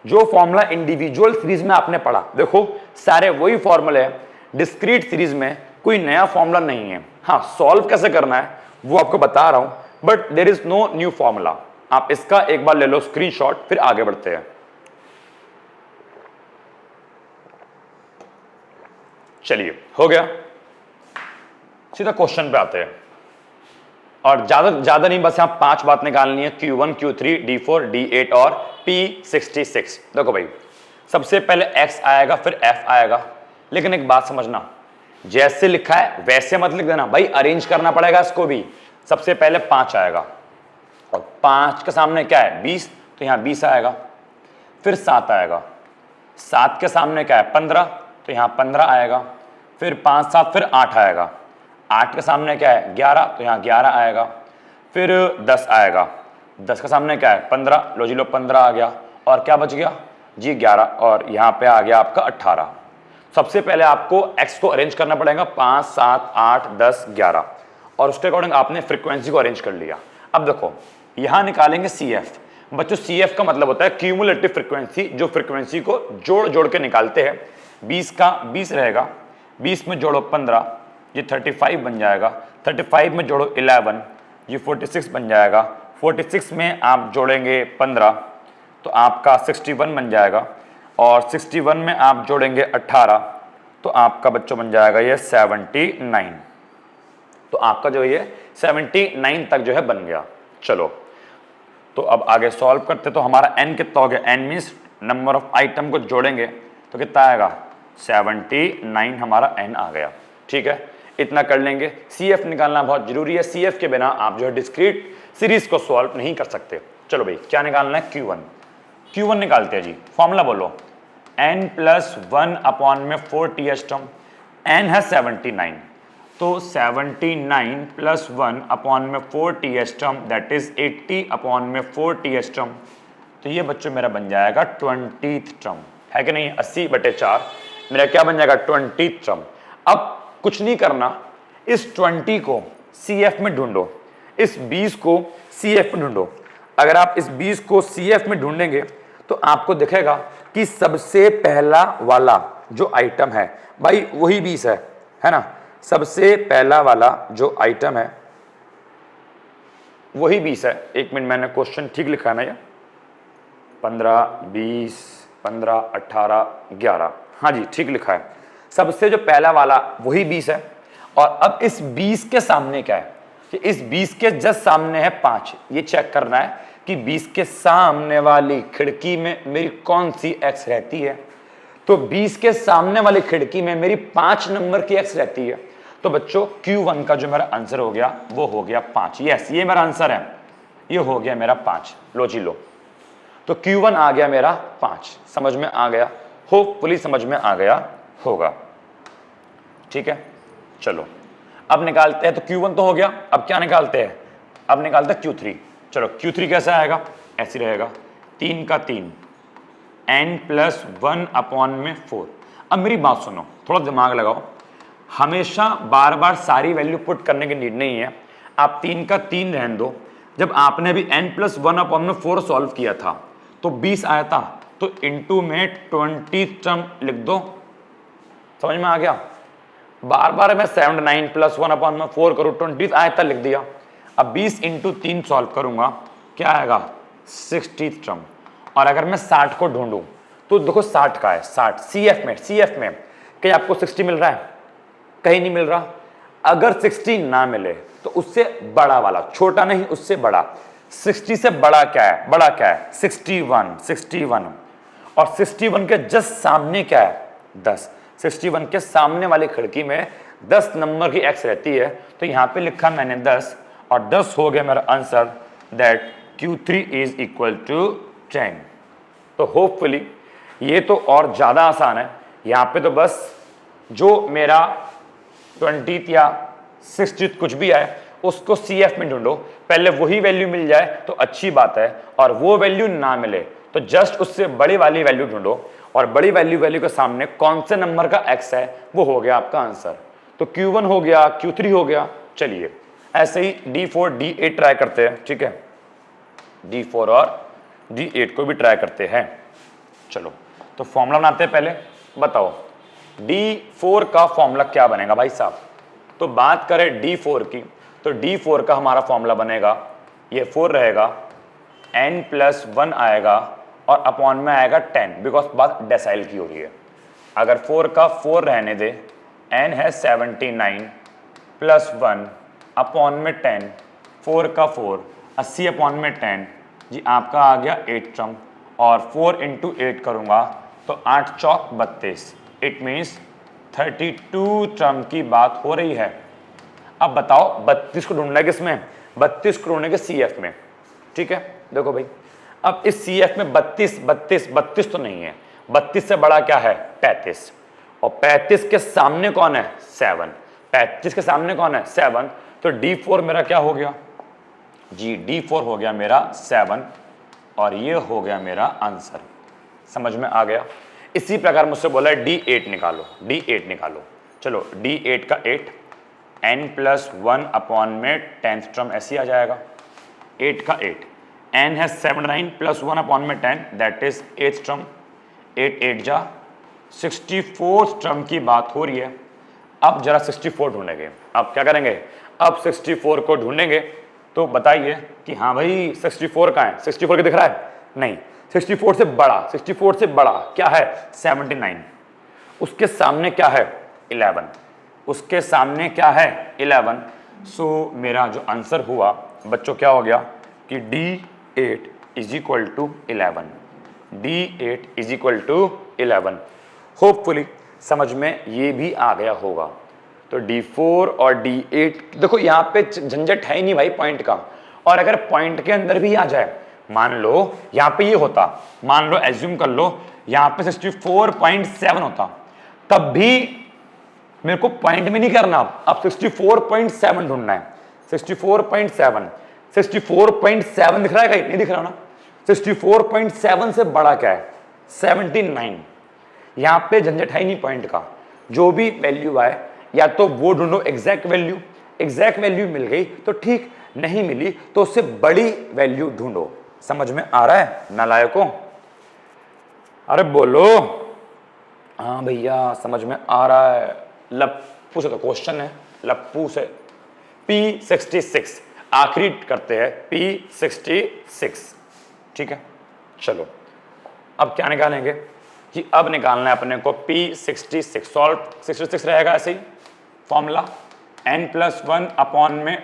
जो फॉर्मूला इंडिविजुअल सीरीज में आपने पढ़ा, देखो सारे वही फॉर्मूले हैं। डिस्क्रीट सीरीज में कोई नया फॉर्मूला नहीं है। हाँ, सॉल्व कैसे करना है वो आपको बता रहा हूं, but there is no new formula. आप इसका एक बार ले लो स्क्रीनशॉट, फिर आगे बढ़ते हैं। चलिए, हो गया, सीधा क्वेश्चन पे आते हैं। और ज्यादा नहीं, बस यहां 5 बात निकालनी है, Q1, Q3, D4, D8 और P66। देखो भाई, सबसे पहले X आएगा, फिर F आएगा। लेकिन एक बात समझना, जैसे लिखा है वैसे मत लिख देना भाई, अरेंज करना पड़ेगा इसको भी। सबसे पहले 5 आएगा, और 5 के सामने क्या है 20, तो यहां 20 आएगा। फिर 7 आएगा, 7 के सामने क्या है 15, तो यहां 15 आएगा। फिर 5 7 फिर 8 आएगा, 8 के सामने क्या है 11, तो यहाँ 11 आएगा। फिर 10 आएगा, 10 के सामने क्या है 15, लो जी लो 15 आ गया। और क्या बच गया जी 11, और यहाँ पे आ गया आपका 18। सबसे पहले आपको x को अरेंज करना पड़ेगा 5 7 8 10 11, और उसके अकॉर्डिंग आपने फ्रीक्वेंसी को अरेंज कर लिया। अब देखो यहाँ निकालेंगे CF। बच्चों CF का मतलब होता है क्यूमुलेटिव फ्रीक्वेंसी, जो फ्रीक्वेंसी को जोड़ जोड़ के निकालते हैं। 20 का 20 रहेगा, 20 में जोड़ो 15, ये 35 बन जाएगा। 35 में जोड़ो 11, ये 46 बन जाएगा। 46 में आप जोड़ेंगे 15, तो आपका 61 बन जाएगा। और 61 में आप जोड़ेंगे 18, तो आपका बच्चों बन जाएगा ये 79। तो आपका जो ये 79 तक जो है बन गया। चलो, तो अब आगे सॉल्व करते। तो हमारा n कितना हो गया, n means number of item को जोड़ेंगे तो कितना आएगा 79 हमारा n आ गया। ठीक है, इतना कर लेंगे। CF निकालना बहुत जरूरी है, CF के बिना आप जो है डिस्क्रीट सीरीज को सॉल्व नहीं कर सकते। चलो भाई, क्या निकालना है Q1 निकालते हैं जी। फॉर्मूला बोलो, n+1/4th टर्म, n है 79, तो 79 + 1/4th term that is 80/4th term. तो ये बच्चों मेरा बन जाएगा 20th टर्म, है कि नहीं। 80/4 मेरा क्या बन जाएगा 20th टर्म। अब कुछ नहीं करना, इस 20 को CF में ढूंढो, इस 20 को CF में ढूंढो। अगर आप इस 20 को CF में ढूंढेंगे तो आपको दिखेगा कि सबसे पहला वाला जो आइटम है भाई वही 20 है ना। सबसे पहला वाला जो आइटम है वही 20 है। एक मिनट, मैंने क्वेश्चन ठीक लिखा है ना, ये 15 20 15 18 11, हाँ जी ठीक लिखा है। सबसे जो पहला वाला वही 20 है। और अब इस 20 के सामने क्या है कि इस 20 के जस्ट सामने है 5। ये चेक करना है कि 20 के सामने वाली खिड़की में मेरी कौन सी x रहती है। तो 20 के सामने वाली खिड़की में मेरी 5 नंबर की x रहती है। तो बच्चों Q1 का जो मेरा आंसर हो गया वो हो गया 5। यस, ये मेरा आंसर है, ये हो गया मेरा 5। लो जी लो, तो Q1 आ गया मेरा 5। समझ में आ गया, होपफुली समझ में आ गया होगा। ठीक है, चलो अब निकालते हैं। तो Q1 तो हो गया, अब क्या निकालते हैं, अब निकालते हैं Q3। चलो Q3 कैसा आएगा, ऐसे रहेगा 3 का 3, n+1/4। अब मेरी बात सुनो, थोड़ा दिमाग लगाओ, हमेशा बार बार सारी वैल्यू पुट करने की नीड नहीं है। आप 3 का 3 रहने दो। जब आपने भी n+1/4 सॉल्व किया था तो 20 आया था, तो इंटू में 20 टर्म लिख दो। समझ में आ गया। बार बार मैं 79 + 1/4 करूँ, 20 आया था लिख दिया। अब 20 × 3 सॉल्व करूंगा, क्या आएगा 60th टर्म। और अगर मैं 60 को ढूंढूं तो देखो 60 का है 60 CF में कहीं आपको 60 मिल रहा है, कहीं नहीं मिल रहा। अगर 60 ना मिले तो उससे बड़ा वाला, छोटा नहीं उससे बड़ा, 60 से बड़ा क्या है, बड़ा क्या है 61। और 61 के जस्ट सामने क्या है 10। 61 के सामने वाली खिड़की में 10 नंबर की x रहती है। तो यहां पे लिखा मैंने 10, और 10 हो गया मेरा answer, that Q3 is equal to 10। तो होपफुली ये तो और ज्यादा आसान है। यहां पे तो बस जो मेरा 20th या 60th कुछ भी आए उसको CF में ढूंढो। पहले वही वैल्यू मिल जाए तो अच्छी बात है, और वो वैल्यू ना मिले तो जस्ट उससे बड़ी वाली वैल्यू ढूंढो। और बड़ी वैल्यू के सामने कौन से नंबर का x है वो हो गया आपका आंसर। तो Q1 हो गया, Q3 हो गया। चलिए ऐसे ही D4 D8 ट्राई करते हैं, ठीक है, D4 और D8 को भी ट्राई करते हैं। चलो तो फॉर्मूला बनाते हैं पहले। बताओ D4 का फॉर्मूला क्या बनेगा भाई साहब। तो बात करें D4 की, तो D4 का हमारा फॉर्मूला बनेगा, ये 4 रहेगा, n+1 आएगा और अपॉन में आएगा 10, बिकॉज बात डेसाइल की हो रही है। अगर 4 का 4 रहने दे, n है 79 +1 अपॉन में 10, 4 का 4 80 अपॉन में 10 जी आपका आ गया 8 टर्म, और 4 × 8 करूंगा तो 8 चौक 32, इट मीन्स 32 टर्म की बात हो रही है। अब बताओ 32 को ढूंढना है किसमें, 32 को ढूंढने के CF में, ठीक है। देखो भाई अब इस CF में 32 तो नहीं है, 32 से बड़ा क्या है 35, और 35 के सामने कौन है 7, 35 के सामने कौन है 7, तो D4 मेरा क्या हो गया जी, D4 हो गया मेरा 7 और ये हो गया मेरा आंसर। समझ में आ गया। इसी प्रकार मुझसे बोला है D8 निकालो, D8 निकालो। चलो D8 का 8, n+1 अपॉन में 10th टर्म ऐसे ही आ जाएगा। 8 का 8, n है 79 +1 अपॉन में 10, दैट इज 8th टर्म, 8 8 जा 64 टर्म की बात हो रही है। अब जरा 64 ढूंढेंगे। अब क्या करेंगे, अब 64 को ढूंढेंगे। तो बताइए कि हाँ भाई 64 का है, 64 के दिख रहा है नहीं, 64 से बड़ा, 64 से बड़ा क्या है 79, उसके सामने क्या है 11, उसके सामने क्या है 11। सो मेरा जो आंसर हुआ बच्चों क्या हो गया कि D8 = 11, D8 = 11। होपफुली समझ में ये भी आ गया होगा। तो D4 और D8 देखो यहाँ पे झंझट है ही नहीं भाई पॉइंट का, और अगर पॉइंट के अंदर भी आ जाए, मान लो यहाँ पे ये होता, मान लो एज्यूम कर लो यहाँ पे 64.7 होता, तब भी मेरे को पॉइंट में नहीं करना, अब 64.7 ढूंढना है। 64.7 दिख रहा है कहीं, नहीं दिख रहा ना। 64.7 से बड़ा क्या है 79। यहाँ पे झंझट है ही नहीं पॉइंट का, जो भी वैल्यू आए या तो वो ढूंढो एग्जैक्ट वैल्यू, एग्जैक्ट वैल्यू मिल गई तो ठीक, नहीं मिली तो उससे बड़ी वैल्यू ढूंढो। समझ में आ रहा है नालायकों, अरे बोलो हाँ भैया समझ में आ रहा है। लप्पू से तो क्वेश्चन है, लप्पू से P66 आखिरी करते हैं, P66, ठीक है। चलो अब क्या निकालेंगे कि अब निकालना है अपने को P66, सॉल्व 66 रहेगा ऐसे ही फॉर्मूला, n+1 अपॉन में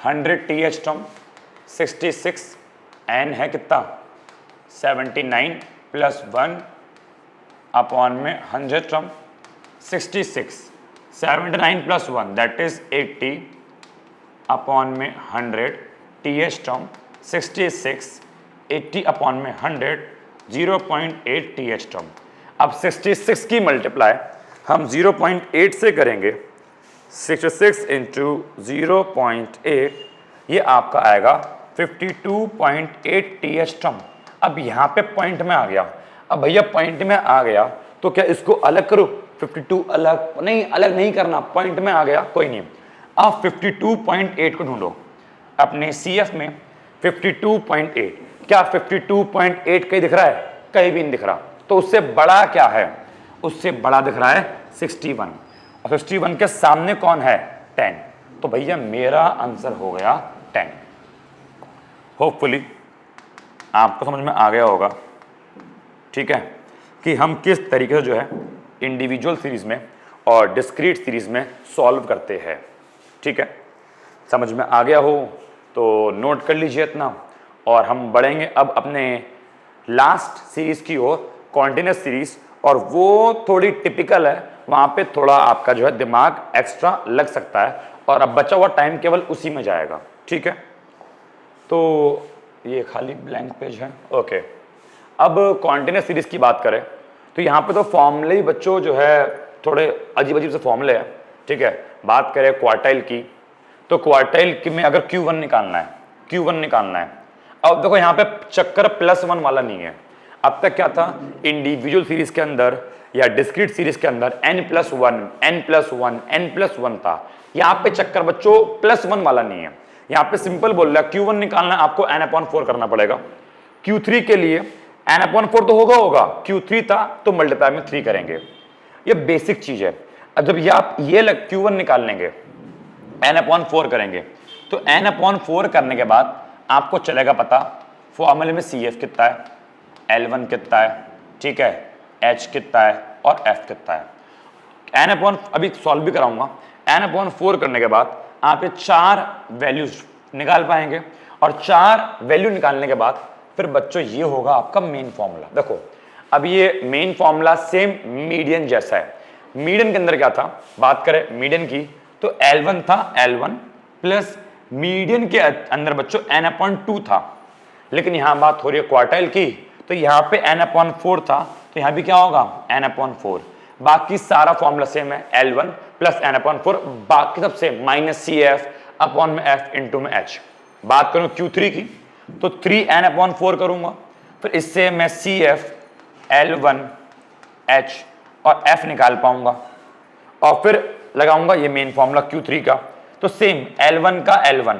100 TH टर्म, 66 n है कितना 79 +1 अपॉन में 100 टर्म, 66 79 +1 दैट इज 80 अपॉन में 100 TH टर्म, 66 80 अपॉन में 100 0.8 TH टर्म। अब 66 की मल्टीप्लाई हम 0.8 से करेंगे, 66 × 0.8 ये आपका आएगा 52.8 TH टर्म। अब यहाँ पे पॉइंट में आ गया, अब भैया पॉइंट में आ गया तो क्या इसको अलग करो, 52 अलग नहीं, अलग नहीं करना, पॉइंट में आ गया कोई नहीं। अब 52.8 को ढूंढो अपने CF में, 52.8 क्या 52.8 कहीं दिख रहा है, कहीं भी नहीं दिख रहा, तो उससे बड़ा क्या है, उससे बड़ा दिख रहा है 61, और 61 के सामने कौन है 10, तो भैया मेरा आंसर हो गया 10। होपफुली आपको समझ में आ गया होगा, ठीक है, कि हम किस तरीके से जो है इंडिविजुअल सीरीज में और डिस्क्रीट सीरीज में सॉल्व करते हैं, ठीक है। समझ में आ गया हो तो नोट कर लीजिए इतना, और हम बढ़ेंगे अब अपने लास्ट सीरीज की ओर, कॉन्टिन्यूस सीरीज, और वो थोड़ी टिपिकल है, वहाँ पे थोड़ा आपका जो है दिमाग एक्स्ट्रा लग सकता है, और अब बचा हुआ टाइम केवल उसी में जाएगा, ठीक है। तो ये खाली ब्लैंक पेज है, ओके। अब कॉन्टिन्यूस सीरीज की बात करें तो यहाँ पे तो फॉर्मूले ही बच्चों जो है थोड़े अजीब अजीब से फॉर्मूले हैं, ठीक है। बात करें क्वार्टाइल की, तो क्वार्टाइल की में अगर Q1 निकालना है, Q1 निकालना है, अब देखो यहाँ पे चक्कर +1 वाला नहीं है, अब तक क्या था, इंडिविजुअल सीरीज के अंदर या डिस्क्रीट सीरीज के अंदर n+1 n+1 n+1 था। यहाँ पे चक्कर बच्चों +1 वाला नहीं है, यहाँ पे सिंपल बोल रहा है Q1 निकालना है आपको n/4 करना पड़ेगा। Q3 के लिए n/4 तो होगा, Q3 था तो मल्टीप्लाई में 3 करेंगे, ये बेसिक चीज है। अब जब ये आप ये Q1 निकाल लेंगे, n/4 करेंगे, तो n/4 करने के बाद आपको चलेगा पता फॉर्मूले में CF कितना है, L1 कितना है, ठीक है, H कितना है और F कितना है। अभी सॉल्व भी कराऊंगा। n/4 करने के बाद आप ये 4 वैल्यूज निकाल पाएंगे, और 4 वैल्यू निकालने के बाद फिर बच्चों ये होगा आपका मेन फॉर्मूला। देखो अब ये मेन फॉर्मूला सेम मीडियन जैसा है। मीडियन के अंदर क्या था, बात करें मीडियन की, तो L1 था, L1 प्लस मीडियन के अंदर बच्चों n/2 था, लेकिन यहां बात हो रही है क्वार्टाइल की, तो यहां पे n/4 था, तो यहां भी क्या होगा n/4। बाकी सारा फॉर्मूला सेम है, L1 प्लस n/4, बाकी सब सेम, -CF अपॉन में F इंटू में H। बात करूं Q3 की, तो 3n/4 करूंगा, फिर इससे मैं CF L1 H और F निकाल पाऊंगा, और फिर लगाऊंगा ये मेन फॉर्मूला Q3 का, तो सेम L1 का L1,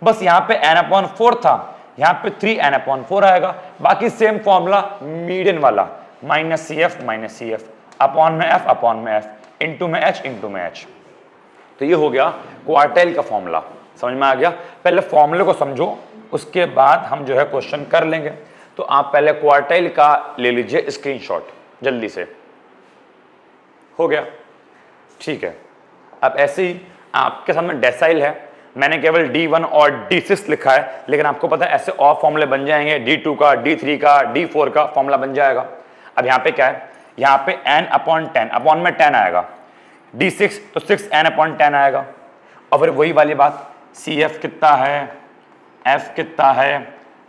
बस यहां पे n/4 था, यहां पे 3n/4 आएगा। बाकी सेम फॉर्मूला मीडियन वाला, -CF अपॉन में F इंटू में H। तो ये हो गया क्वार्टाइल का फॉर्मूला, समझ में आ गया। पहले फॉर्मूले को समझो, उसके बाद हम जो है क्वेश्चन कर लेंगे। तो आप पहले क्वार्टाइल का ले लीजिए स्क्रीनशॉट जल्दी से, हो गया, ठीक है। अब ऐसे ही आपके सामने डेसाइल है, मैंने केवल D1 और D6 लिखा है, लेकिन आपको पता है ऐसे और फॉर्मूले बन जाएंगे, D2 का, D3 का, D4 का फॉर्मूला बन जाएगा। अब यहाँ पे क्या है, यहाँ पे n/10 अपॉन में 10 आएगा, D6 तो 6n/10 आएगा, और फिर वही वाली बात, CF कितना है, F कितना है,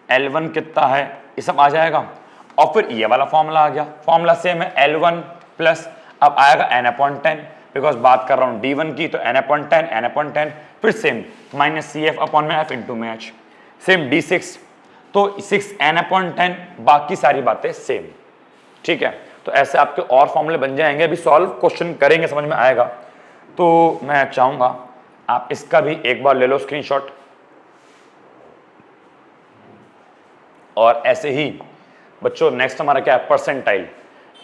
L1 कितना है, ये सब आ जाएगा। और फिर ये वाला फॉर्मूला आ गया, फॉर्मूला सेम है, L1 प्लस अब आएगा n/10, बिकॉज बात कर रहा हूं D1 की, तो n/10, फिर सेम -CF अपॉन में F इंटू में H, सेम D6 तो 6n/10, बाकी सारी बातें सेम, ठीक है। तो ऐसे आपके और फॉर्मूले बन जाएंगे, अभी सॉल्व क्वेश्चन करेंगे, समझ में आएगा। तो मैं चाहूंगा आप इसका भी एक बार ले लो स्क्रीनशॉट, और ऐसे ही बच्चों नेक्स्ट हमारा क्या है, परसेंटाइल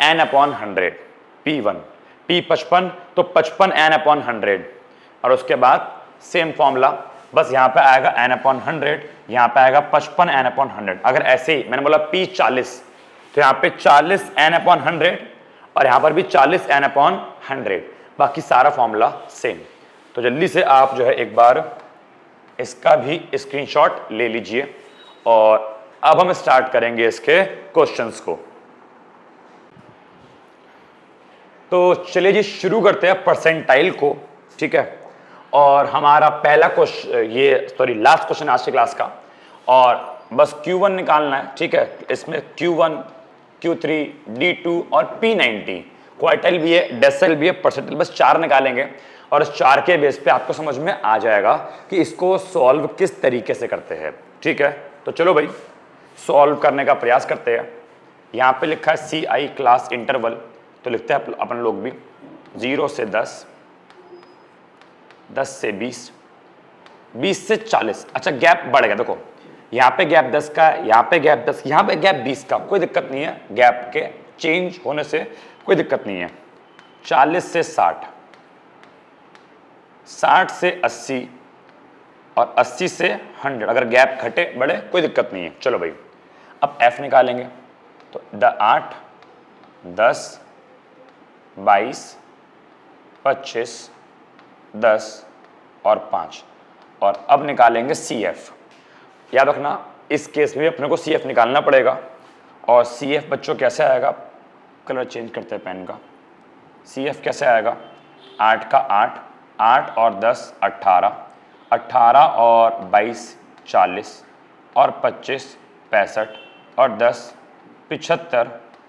n/100, P1 P 55 तो 55 n/100, और उसके बाद सेम फॉर्मूला, बस यहां पे आएगा n/100, यहां पे आएगा 55 n/100। अगर ऐसे ही मैंने बोला P 40, तो यहां पे 40 n/100, और यहां पर भी 40 n/100, बाकी सारा फॉर्मूला सेम। तो जल्दी से आप जो है एक बार इसका भी स्क्रीनशॉट ले लीजिए, और अब हम स्टार्ट करेंगे इसके क्वेश्चंस को। तो चलिए जी शुरू करते हैं परसेंटाइल को, ठीक है। और हमारा पहला क्वेश्चन, लास्ट क्वेश्चन आज की क्लास का, और बस Q1 निकालना है, ठीक है। इसमें Q1, Q3, D2 और P90, क्वार्टाइल भी है, डेसिमल भी है, परसेंटाइल, बस 4 निकालेंगे, और इस 4 के बेस पे आपको समझ में आ जाएगा कि इसको सॉल्व किस तरीके से करते हैं, ठीक है। तो चलो भाई सॉल्व करने का प्रयास करते हैं। यहाँ पे लिखा है CI क्लास इंटरवल, तो लिखते हैं अपन लोग भी 0 से 10, 10 से 20, 20 से 40। अच्छा गैप बढ़ गया, देखो यहाँ पे गैप 10 का है, यहाँ पे गैप 10, यहाँ पे गैप 20 का, कोई दिक्कत नहीं है, गैप के चेंज होने से कोई दिक्कत नहीं है। 40 से 60, 60 से 80 और 80 से 100, अगर गैप घटे बढ़े कोई दिक्कत नहीं है। चलो भाई अब F निकालेंगे, तो 8, 10, 22, 25, 10 और 5, और अब निकालेंगे CF। याद रखना इस केस में अपने को CF निकालना पड़ेगा, और CF बच्चों कैसे आएगा, कलर चेंज करते हैं पेन का। CF कैसे आएगा, 8 का 8, 8 और 10 18, 18 और 22 40 और 25 65 और 10 75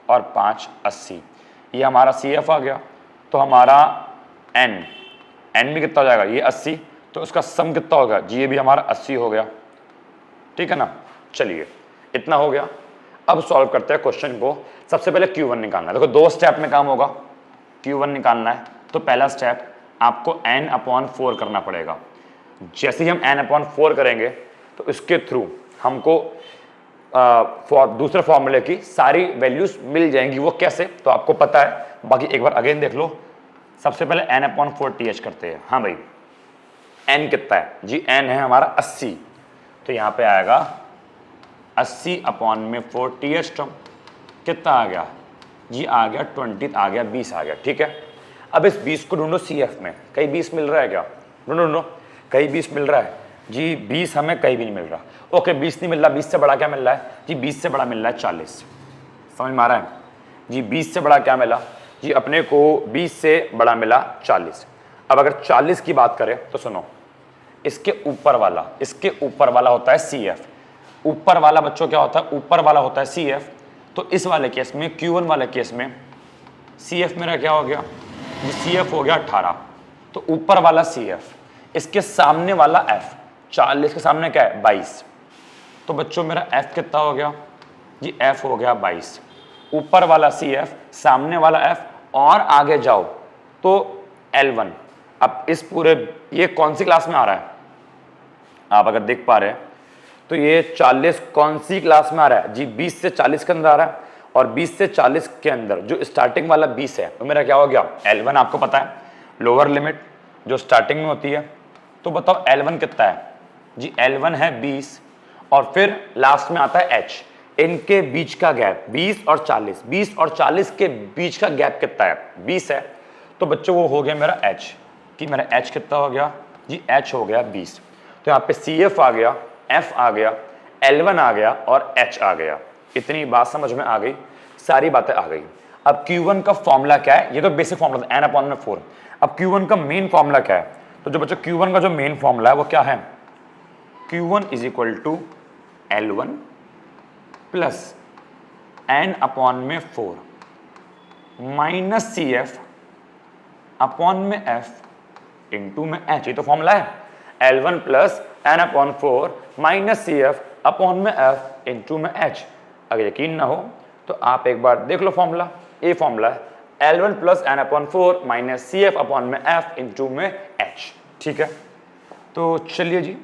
और 5 80, ये हमारा CF आ गया। तो हमारा N भी कितना हो जाएगा, ये 80, तो उसका सम कितना होगा जी, ये भी हमारा 80 हो गया, ठीक है ना। चलिए इतना हो गया। अब सॉल्व करते हैं क्वेश्चन को। सबसे पहले Q1 निकालना है। देखो 2 स्टेप में काम होगा। Q1 निकालना है तो पहला स्टेप आपको n/4 करना पड़ेगा। जैसे ही हम n/4 करेंगे तो इसके थ्रू हमको दूसरे फॉर्मूले की सारी वैल्यूज मिल जाएंगी। वो कैसे तो आपको पता है, बाकी एक बार अगेन देख लो। सबसे पहले n/4th करते हैं। हाँ भाई, n कितना है जी? n है हमारा 80, तो यहाँ पे आएगा 80/4th टर्म। कितना आ गया जी? आ गया 20, आ गया 20 आ गया। ठीक है, अब इस 20 को ढूंढो CF में, कहीं 20 मिल रहा है क्या? ढूंढो, कहीं 20 मिल रहा है जी? 20 हमें कहीं भी नहीं मिल रहा। ओके, 20 नहीं मिल रहा, 20 से बड़ा क्या मिल रहा है जी? 20 से बड़ा मिल रहा है 40। समझ में आ रहा है जी? 20 से बड़ा क्या मिला जी? अपने को 20 से बड़ा मिला 40। अब अगर 40 की बात करें तो सुनो, इसके ऊपर वाला होता है CF। ऊपर वाला बच्चों क्या होता है? ऊपर वाला होता है CF। तो इस वाले केस में, Q1 वाले केस में CF मेरा क्या हो गया जी? CF हो गया 18। तो ऊपर वाला CF, इसके सामने वाला F, 40 के सामने क्या है? 22। तो बच्चों मेरा F कितना हो गया जी? F हो गया 22। ऊपर वाला CF, सामने वाला F, और आगे जाओ तो L1। अब इस पूरे, ये कौन सी क्लास में आ रहा है? आप अगर देख पा रहे हैं तो ये 40 कौन सी क्लास में आ रहा है जी? 20 से 40 के अंदर आ रहा है। और 20 से 40 के अंदर जो स्टार्टिंग वाला 20 है तो मेरा क्या हो गया? L1 आपको पता है, लोअर लिमिट जो स्टार्टिंग में होती है। तो बताओ L1 कितना है जी? L1 है 20, और फिर लास्ट में आता है H। इनके बीच का गैप 20 और 40, 20 और 40 के बीच का गैप कितना है? 20 है। तो बच्चों वो हो गया मेरा H, कि मेरा H कितना हो गया जी? H हो गया 20। तो यहाँ पे CF आ गया, F आ गया, L1 आ गया और H आ गया। इतनी बात समझ में आ गई, सारी बातें आ गई। अब Q1 का फॉर्मूला क्या है? ये तो बेसिक फॉर्मूला था, n/4। अब Q1 का मेन फॉर्मूला क्या है? तो जो बच्चों Q1 का जो मेन फॉर्मूला है वो क्या है? Q1 = L1 plus n/4 minus CF upon में F इंटू में H। ये तो फॉर्मूला है, L1 plus n/4 minus CF upon में F इंटू में H। अगर यकीन ना हो तो आप एक बार देख लो फॉर्मूला। ये फॉर्मूला है L1 plus n/4 minus CF upon में F इंटू में H। ठीक है, तो चलिए जी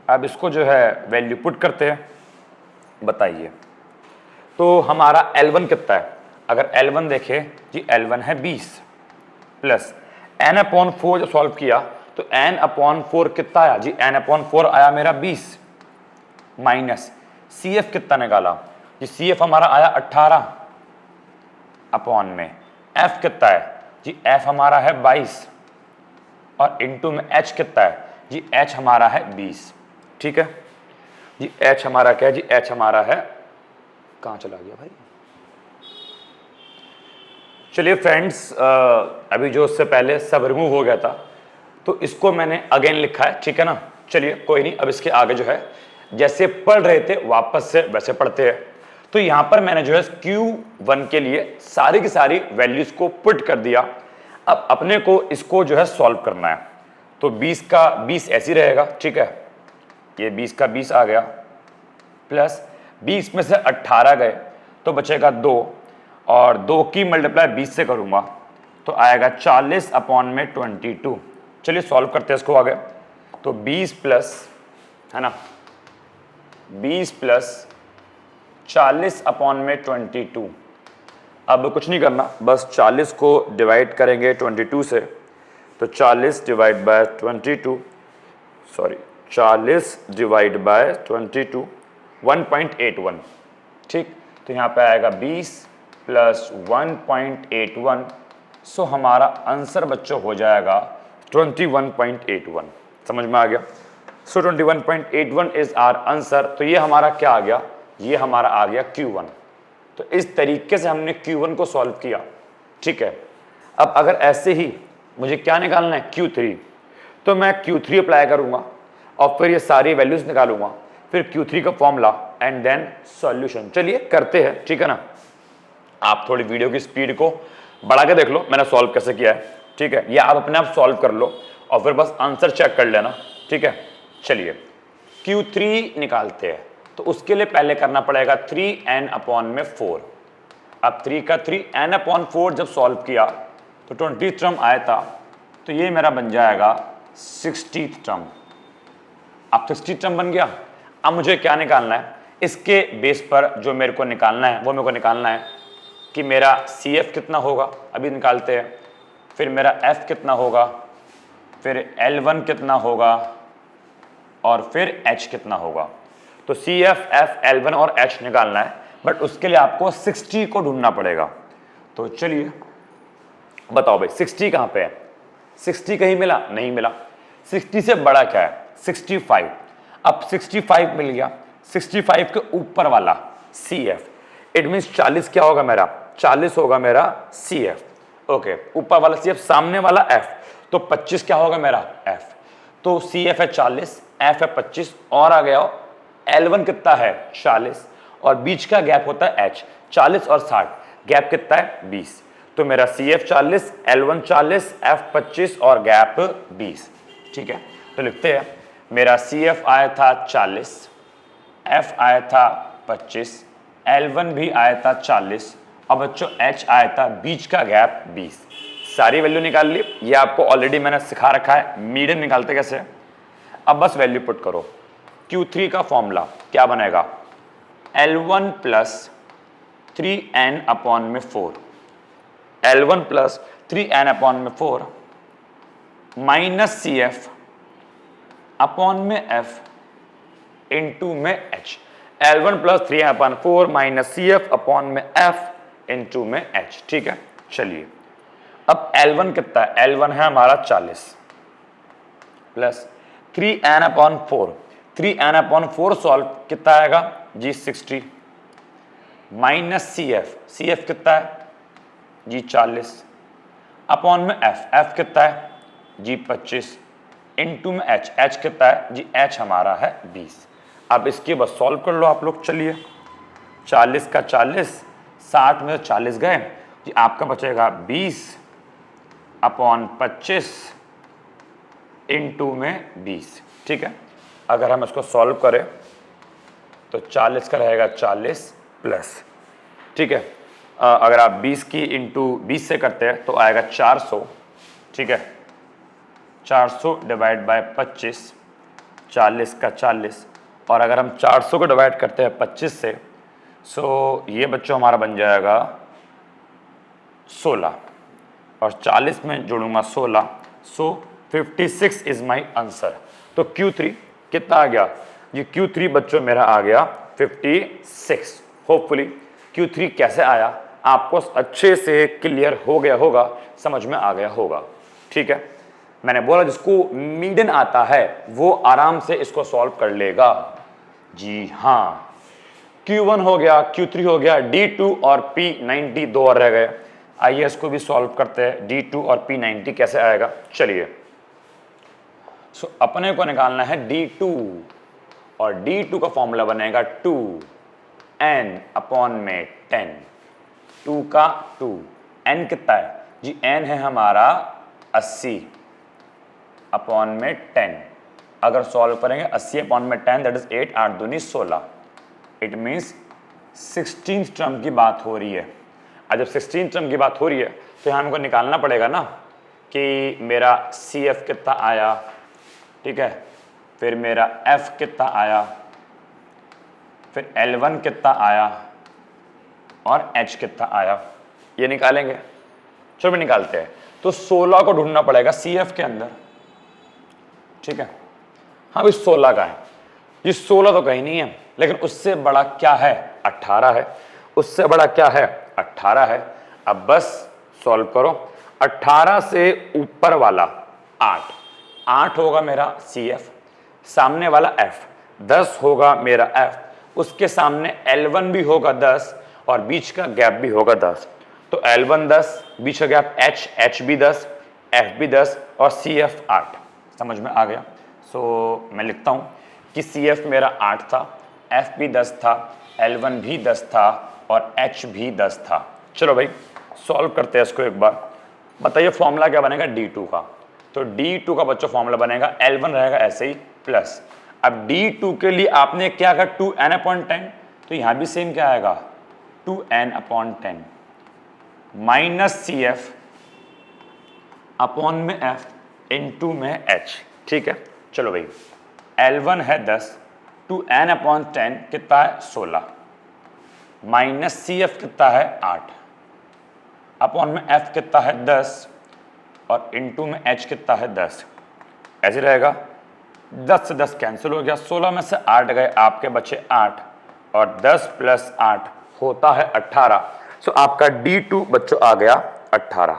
अब इसको जो है वैल्यू पुट करते हैं। बताइए तो हमारा L1 कितना है? अगर L1 देखें जी, L1 है 20 प्लस n/4 जो सॉल्व किया तो n/4 कितना आया जी? n/4 आया मेरा 20 माइनस CF कितना निकाला जी? CF हमारा आया 18 अपॉन में F कितना है जी? F हमारा है 22 और इंटू में H कितना है जी? H हमारा है 20। ठीक है जी, H हमारा क्या है जी? H हमारा है, कहाँ चला गया भाई? चलिए फ्रेंड्स, अभी जो उससे पहले सब रिमूव हो गया था तो इसको मैंने अगेन लिखा है। ठीक है ना? चलिए कोई नहीं, अब इसके आगे जो है जैसे पढ़ रहे थे वापस से वैसे पढ़ते हैं। तो यहां पर मैंने जो है Q1 के लिए सारी की सारी वैल्यूज को पुट कर दिया। अब अपने को इसको जो है सॉल्व करना है। तो 20 का 20 ऐसी रहेगा। ठीक है, ये 20 का 20 आ गया प्लस 20 में से 18 गए तो बचेगा 2, और 2 की मल्टीप्लाई 20 से करूंगा तो आएगा 40 अपॉन में 22। चलिए सॉल्व करते हैं इसको आगे। तो 20 प्लस, है ना, 20 प्लस 40 अपॉन में 22। अब कुछ नहीं करना, बस 40 को डिवाइड करेंगे 22 से। तो 40 divide by 22, sorry 40 divide by 22 1.81। ठीक, तो यहाँ पे आएगा 20 प्लस 1.81। सो हमारा आंसर बच्चों हो जाएगा 21.81। समझ में आ गया? सो 21.81 इज आवर आंसर। तो ये हमारा क्या आ गया? ये हमारा आ गया Q1। तो इस तरीके से हमने Q1 को सॉल्व किया। ठीक है, अब अगर ऐसे ही मुझे क्या निकालना है? Q3। तो मैं Q3 अप्लाई करूंगा और फिर ये सारी वैल्यूज निकालूंगा, फिर Q3 का फॉर्मूला एंड देन सॉल्यूशन। चलिए करते हैं। ठीक है ना? आप थोड़ी वीडियो की स्पीड को बढ़ा के देख लो मैंने सॉल्व कैसे किया है। ठीक है, या आप अपने आप सॉल्व कर लो और फिर बस आंसर चेक कर लेना। ठीक है, चलिए Q3 निकालते हैं। तो उसके लिए पहले करना पड़ेगा 3n/4। अब 3 का 3 n/4 जब सॉल्व किया तो 20 टर्म आया था, तो ये मेरा बन जाएगा 60 टर्म। अब 60 टर्म बन गया। अब मुझे क्या निकालना है, इसके बेस पर जो मेरे को निकालना है वो मेरे को निकालना है कि मेरा CF कितना होगा, अभी निकालते हैं। फिर मेरा F कितना होगा, फिर L1 कितना होगा और फिर H कितना होगा। तो CF, F, L1 और H निकालना है, बट उसके लिए आपको 60 को ढूंढना पड़ेगा। तो चलिए बताओ भाई 60 कहाँ पे है? 60 कहीं मिला? नहीं मिला। 60 से बड़ा क्या है? 65। अब 65 मिल गया, 65 के ऊपर वाला CF, इट मीन्स 40 क्या होगा मेरा? 40 होगा मेरा CF। ओके, ऊपर वाला CF, सामने वाला F, तो 25 क्या होगा मेरा? F। तो CF है 40, F है 25, और आ गया L1 कितना है? 40, और बीच का गैप होता है H, 40 और 60, गैप कितना है? 20। तो मेरा CF 40, L1 40, F 25 और गैप 20। ठीक है, तो लिखते हैं मेरा CF आया था 40, F आया था 25, L1 भी आया था 40, और बच्चों H आया था बीच का गैप 20। सारी वैल्यू निकाल ली, ये आपको ऑलरेडी मैंने सिखा रखा है मीडियन निकालते कैसे। अब बस वैल्यू पुट करो। Q3 का फॉर्मूला क्या बनेगा? L1 plus 3n/4, L1 plus 3n/4 minus CF upon में F इंटू में H। L1 plus 3n/4 minus CF upon में F इंटू में H। ठीक है, चलिए अब L1 कितना है? L1 है हमारा 40 प्लस 3n/4, 3n/4 सॉल्व कितना आएगा जी? 60 माइनस CF, CF कितना है जी? 40 अपॉन में F, F कितना है जी? 25 इंटू में H, H कितना है जी? H हमारा है 20। अब इसकी बस सॉल्व कर लो आप लोग। चलिए 40 का 40, 60 में 40 गए जी, आपका बचेगा 20 अपॉन 25 इंटू में 20। ठीक है, अगर हम इसको सॉल्व करें तो 40 का रहेगा 40 प्लस, ठीक है, अगर आप 20 की इंटू 20 से करते हैं तो आएगा 400। ठीक है, 400 डिवाइड बाय 25, 40 का 40, और अगर हम 400 को डिवाइड करते हैं 25 से, सो ये बच्चों हमारा बन जाएगा 16, और 40 में जोड़ूंगा 16, सो 56 इज माई आंसर। तो Q3 कितना आ गया ये? Q3 बच्चों मेरा आ गया 56। होपफुली Q3 कैसे आया आपको अच्छे से क्लियर हो गया होगा, समझ में आ गया होगा। ठीक है, मैंने बोला जिसको मीडियन आता है वो आराम से इसको सॉल्व कर लेगा। जी हाँ, Q1 हो गया, Q3 हो गया, D2 और P90 दो और रह गए। आइए इसको भी सॉल्व करते हैं। D2 और P90 कैसे आएगा? चलिए, सो अपने को निकालना है D2, और D2 का फॉर्मूला बनेगा 2n अपॉन में 10, 2 का 2, n कितना है जी? n है हमारा 80 अपॉन में 10। अगर सॉल्व करेंगे 80 अपॉन में 10, दैट इज 8, 8 दूनी 16, इट मीन्स 16 टर्म की बात हो रही है। और जब 16 टर्म की बात हो रही है तो यहाँ हमको निकालना पड़ेगा ना कि मेरा CF कितना आया, ठीक है, फिर मेरा F कितना आया, फिर L1 कितना आया और H कितना आया, ये निकालेंगे। चलो भी निकालते हैं। तो 16 को ढूंढना पड़ेगा CF के अंदर। ठीक है, हाँ भाई 16 का है, ये 16 तो कहीं नहीं है, लेकिन उससे बड़ा क्या है? 18 है। उससे बड़ा क्या है? 18 है। अब बस सॉल्व करो। 18 से ऊपर वाला 8, 8 होगा मेरा CF, सामने वाला F 10 होगा मेरा F, उसके सामने L1 भी होगा 10, और बीच का गैप भी होगा 10। तो L1 10, बीच का गैप H, H भी 10, F भी 10 और CF 8। समझ में आ गया? सो मैं लिखता हूँ कि CF मेरा 8 था, F भी 10 था, L1 भी 10 था और H भी 10 था। चलो भाई सॉल्व करते हैं इसको एक बार। बताइए फॉर्मूला क्या बनेगा D2 का? तो D2 का बच्चों फॉर्मूला बनेगा L1 रहेगा ऐसे ही प्लस, अब D2 के लिए आपने क्या कहा 2n/10, तो यहां भी सेम क्या आएगा 2n/10 माइनस CF अपॉन में F इनटू में H। ठीक है, चलो भाई L1 है 10, 2n/10 कितना है 16 माइनस CF कितना है 8 अपॉन में F कितना है 10 और इनटू में H कितना है 10। ऐसे रहेगा, 10 से 10 कैंसिल हो गया, 16 में से 8 गए, आपके बचे 8 और 10 प्लस 8 होता है 18। सो आपका D2 बच्चों आ गया 18।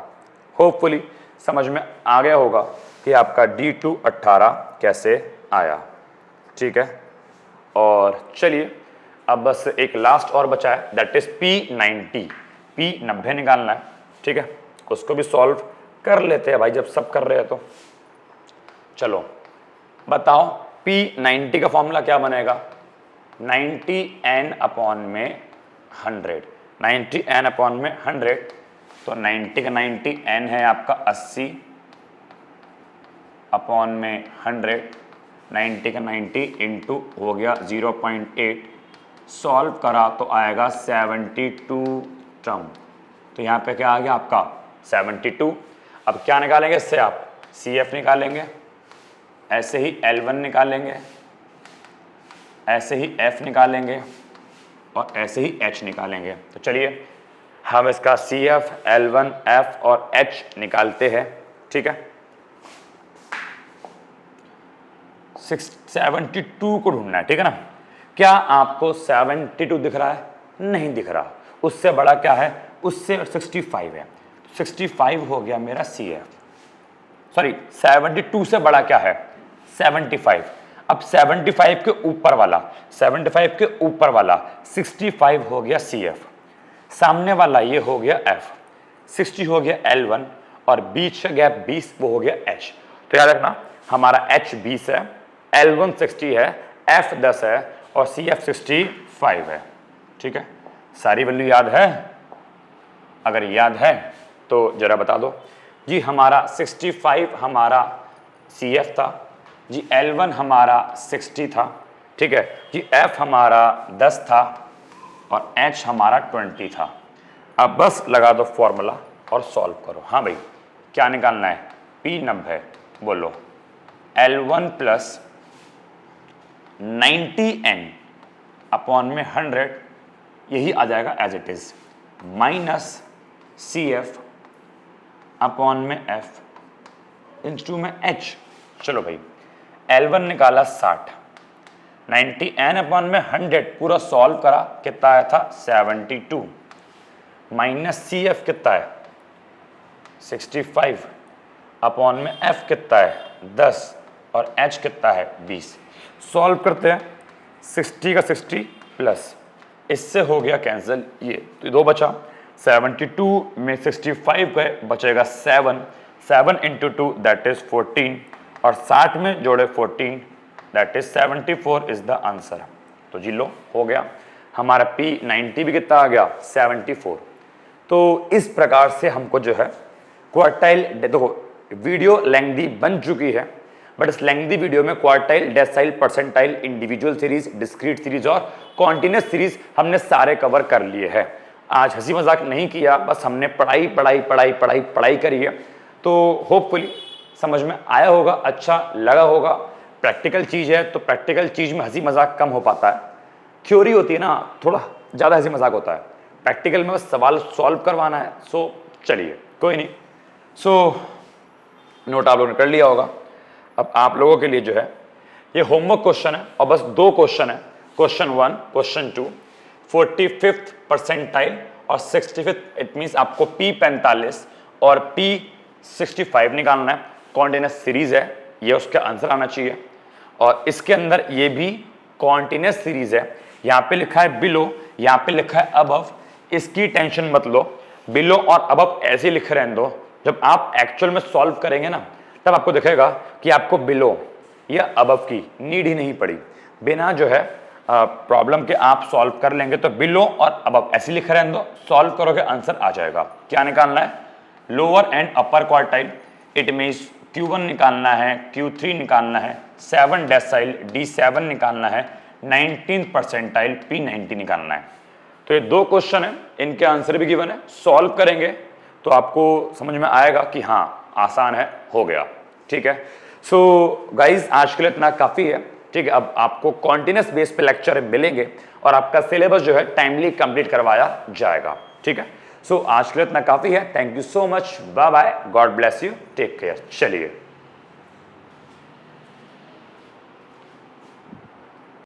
होपफुली समझ में आ गया होगा कि आपका D2 18 कैसे आया। ठीक है, और चलिए अब बस एक लास्ट और बचा है, दैट इज P90। P90 निकालना है। ठीक है, उसको भी सॉल्व कर लेते हैं भाई, जब सब कर रहे हैं तो। चलो बताओ P90 का फॉर्मूला क्या बनेगा, 90n/100, 90n/100, तो 90 का 90 n है आपका 80 अपॉन में 100, 90 का 90 इंटू हो गया 0.8, सॉल्व करा तो आएगा 72 टर्म। तो यहाँ पे क्या आ गया आपका 72। अब क्या निकालेंगे इससे आप CF निकालेंगे, ऐसे ही L1 निकालेंगे, ऐसे ही F निकालेंगे और ऐसे ही H निकालेंगे। तो चलिए हम इसका CF, L1, F और H निकालते हैं। ठीक है, 72 को ढूंढना है। ठीक है ना, क्या आपको 72 दिख रहा है? नहीं दिख रहा। उससे बड़ा क्या है, उससे 65 है, 65 हो गया मेरा CF। सॉरी 72 से बड़ा क्या है 75। अब 75 के ऊपर वाला 75 के ऊपर वाला 65 हो गया CF, सामने वाला ये हो गया F, 60 हो गया L1 और बीच का गैप 20 वो हो गया H। तो याद रखना हमारा H 20 है, L1 60 है, F 10 है और CF 65 है। ठीक है, सारी वैल्यू याद है? अगर याद है तो जरा बता दो जी। हमारा 65 हमारा CF था जी, L1 हमारा 60 था। ठीक है जी, F हमारा 10 था और H हमारा 20 था। अब बस लगा दो फॉर्मूला और सॉल्व करो। हाँ भाई, क्या निकालना है? P90 बोलो, L1 प्लस 90n अपॉन में 100, यही आ जाएगा as it is, minus CF upon में F इंटू में H। चलो भाई L1 निकाला 60, 90n अपॉन में 100 पूरा सॉल्व करा, कितना आया था 72, माइनस CF कितना है 65 अपॉन में F कितना है 10 और H कितना है 20। सॉल्व करते हैं, 60 का 60 प्लस इससे हो गया कैंसिल, ये तो दो बचा, 72 में 65 गए, बचेगा 7, 7 इंटू 2 दैट इज 14 और 60 में जोड़े 14 that is 74 is the answer. तो जी लो हो गया हमारा P90 भी कितना आ गया 74। तो इस प्रकार से हमको जो है क्वार्टाइल, देखो वीडियो लेंथी बन चुकी है बट इस लेंथी वीडियो में quartile, decyl, percentile, individual series, discrete series और कॉन्टिन्यूस सीरीज हमने सारे कवर कर लिए हैं। आज हंसी मजाक नहीं किया, बस हमने पढ़ाई पढ़ाई पढ़ाई पढ़ाई पढ़ाई करी है। तो होपफुली समझ में आया होगा, अच्छा लगा होगा। प्रैक्टिकल चीज़ है तो प्रैक्टिकल चीज़ में हंसी मजाक कम हो पाता है। थ्योरी होती है ना, थोड़ा ज़्यादा हंसी मजाक होता है। प्रैक्टिकल में बस सवाल सॉल्व करवाना है। सो चलिए कोई नहीं, सो नोट आप लोगों ने कर लिया होगा। अब आप लोगों के लिए जो है ये होमवर्क क्वेश्चन है और बस दो क्वेश्चन है, क्वेश्चन 1, क्वेश्चन 2, 45th परसेंटाइल और 65th, इट मीन्स आपको P45 और P65 निकालना है। कॉन्टिन्यूस सीरीज है, ये उसका आंसर आना चाहिए। और इसके अंदर ये भी कॉन्टिन्यूस सीरीज है, यहाँ पे लिखा है बिलो, यहाँ पे लिखा है अबव। इसकी टेंशन मत लो, बिलो और अबव ऐसे लिखे रहने दो। जब आप एक्चुअल में सॉल्व करेंगे ना तब आपको दिखेगा कि आपको बिलो या अबव की नीड ही नहीं पड़ी। बिना जो है प्रॉब्लम के आप सॉल्व कर लेंगे। तो बिलो और अबव ऐसे लिखे रहने दो, सॉल्व करोगे आंसर आ जाएगा। क्या निकालना है? Lower and upper quartile, it means Q1 निकालना है, Q3 निकालना है, 7 डेसाइल D7 निकालना है, 19 परसेंटाइल P90 निकालना है। तो ये दो क्वेश्चन है, इनके आंसर भी गिवन है, सॉल्व करेंगे तो आपको समझ में आएगा कि हाँ आसान है, हो गया। ठीक है, सो गाइज आज के लिए इतना काफी है। ठीक है, अब आपको कॉन्टिन्यूस बेस पे लेक्चर मिलेंगे और आपका सिलेबस जो है टाइमली कंप्लीट करवाया जाएगा। ठीक है, सो आज के लिए इतना काफी है। Thank you so much, bye bye, God bless you, take care. चलिए।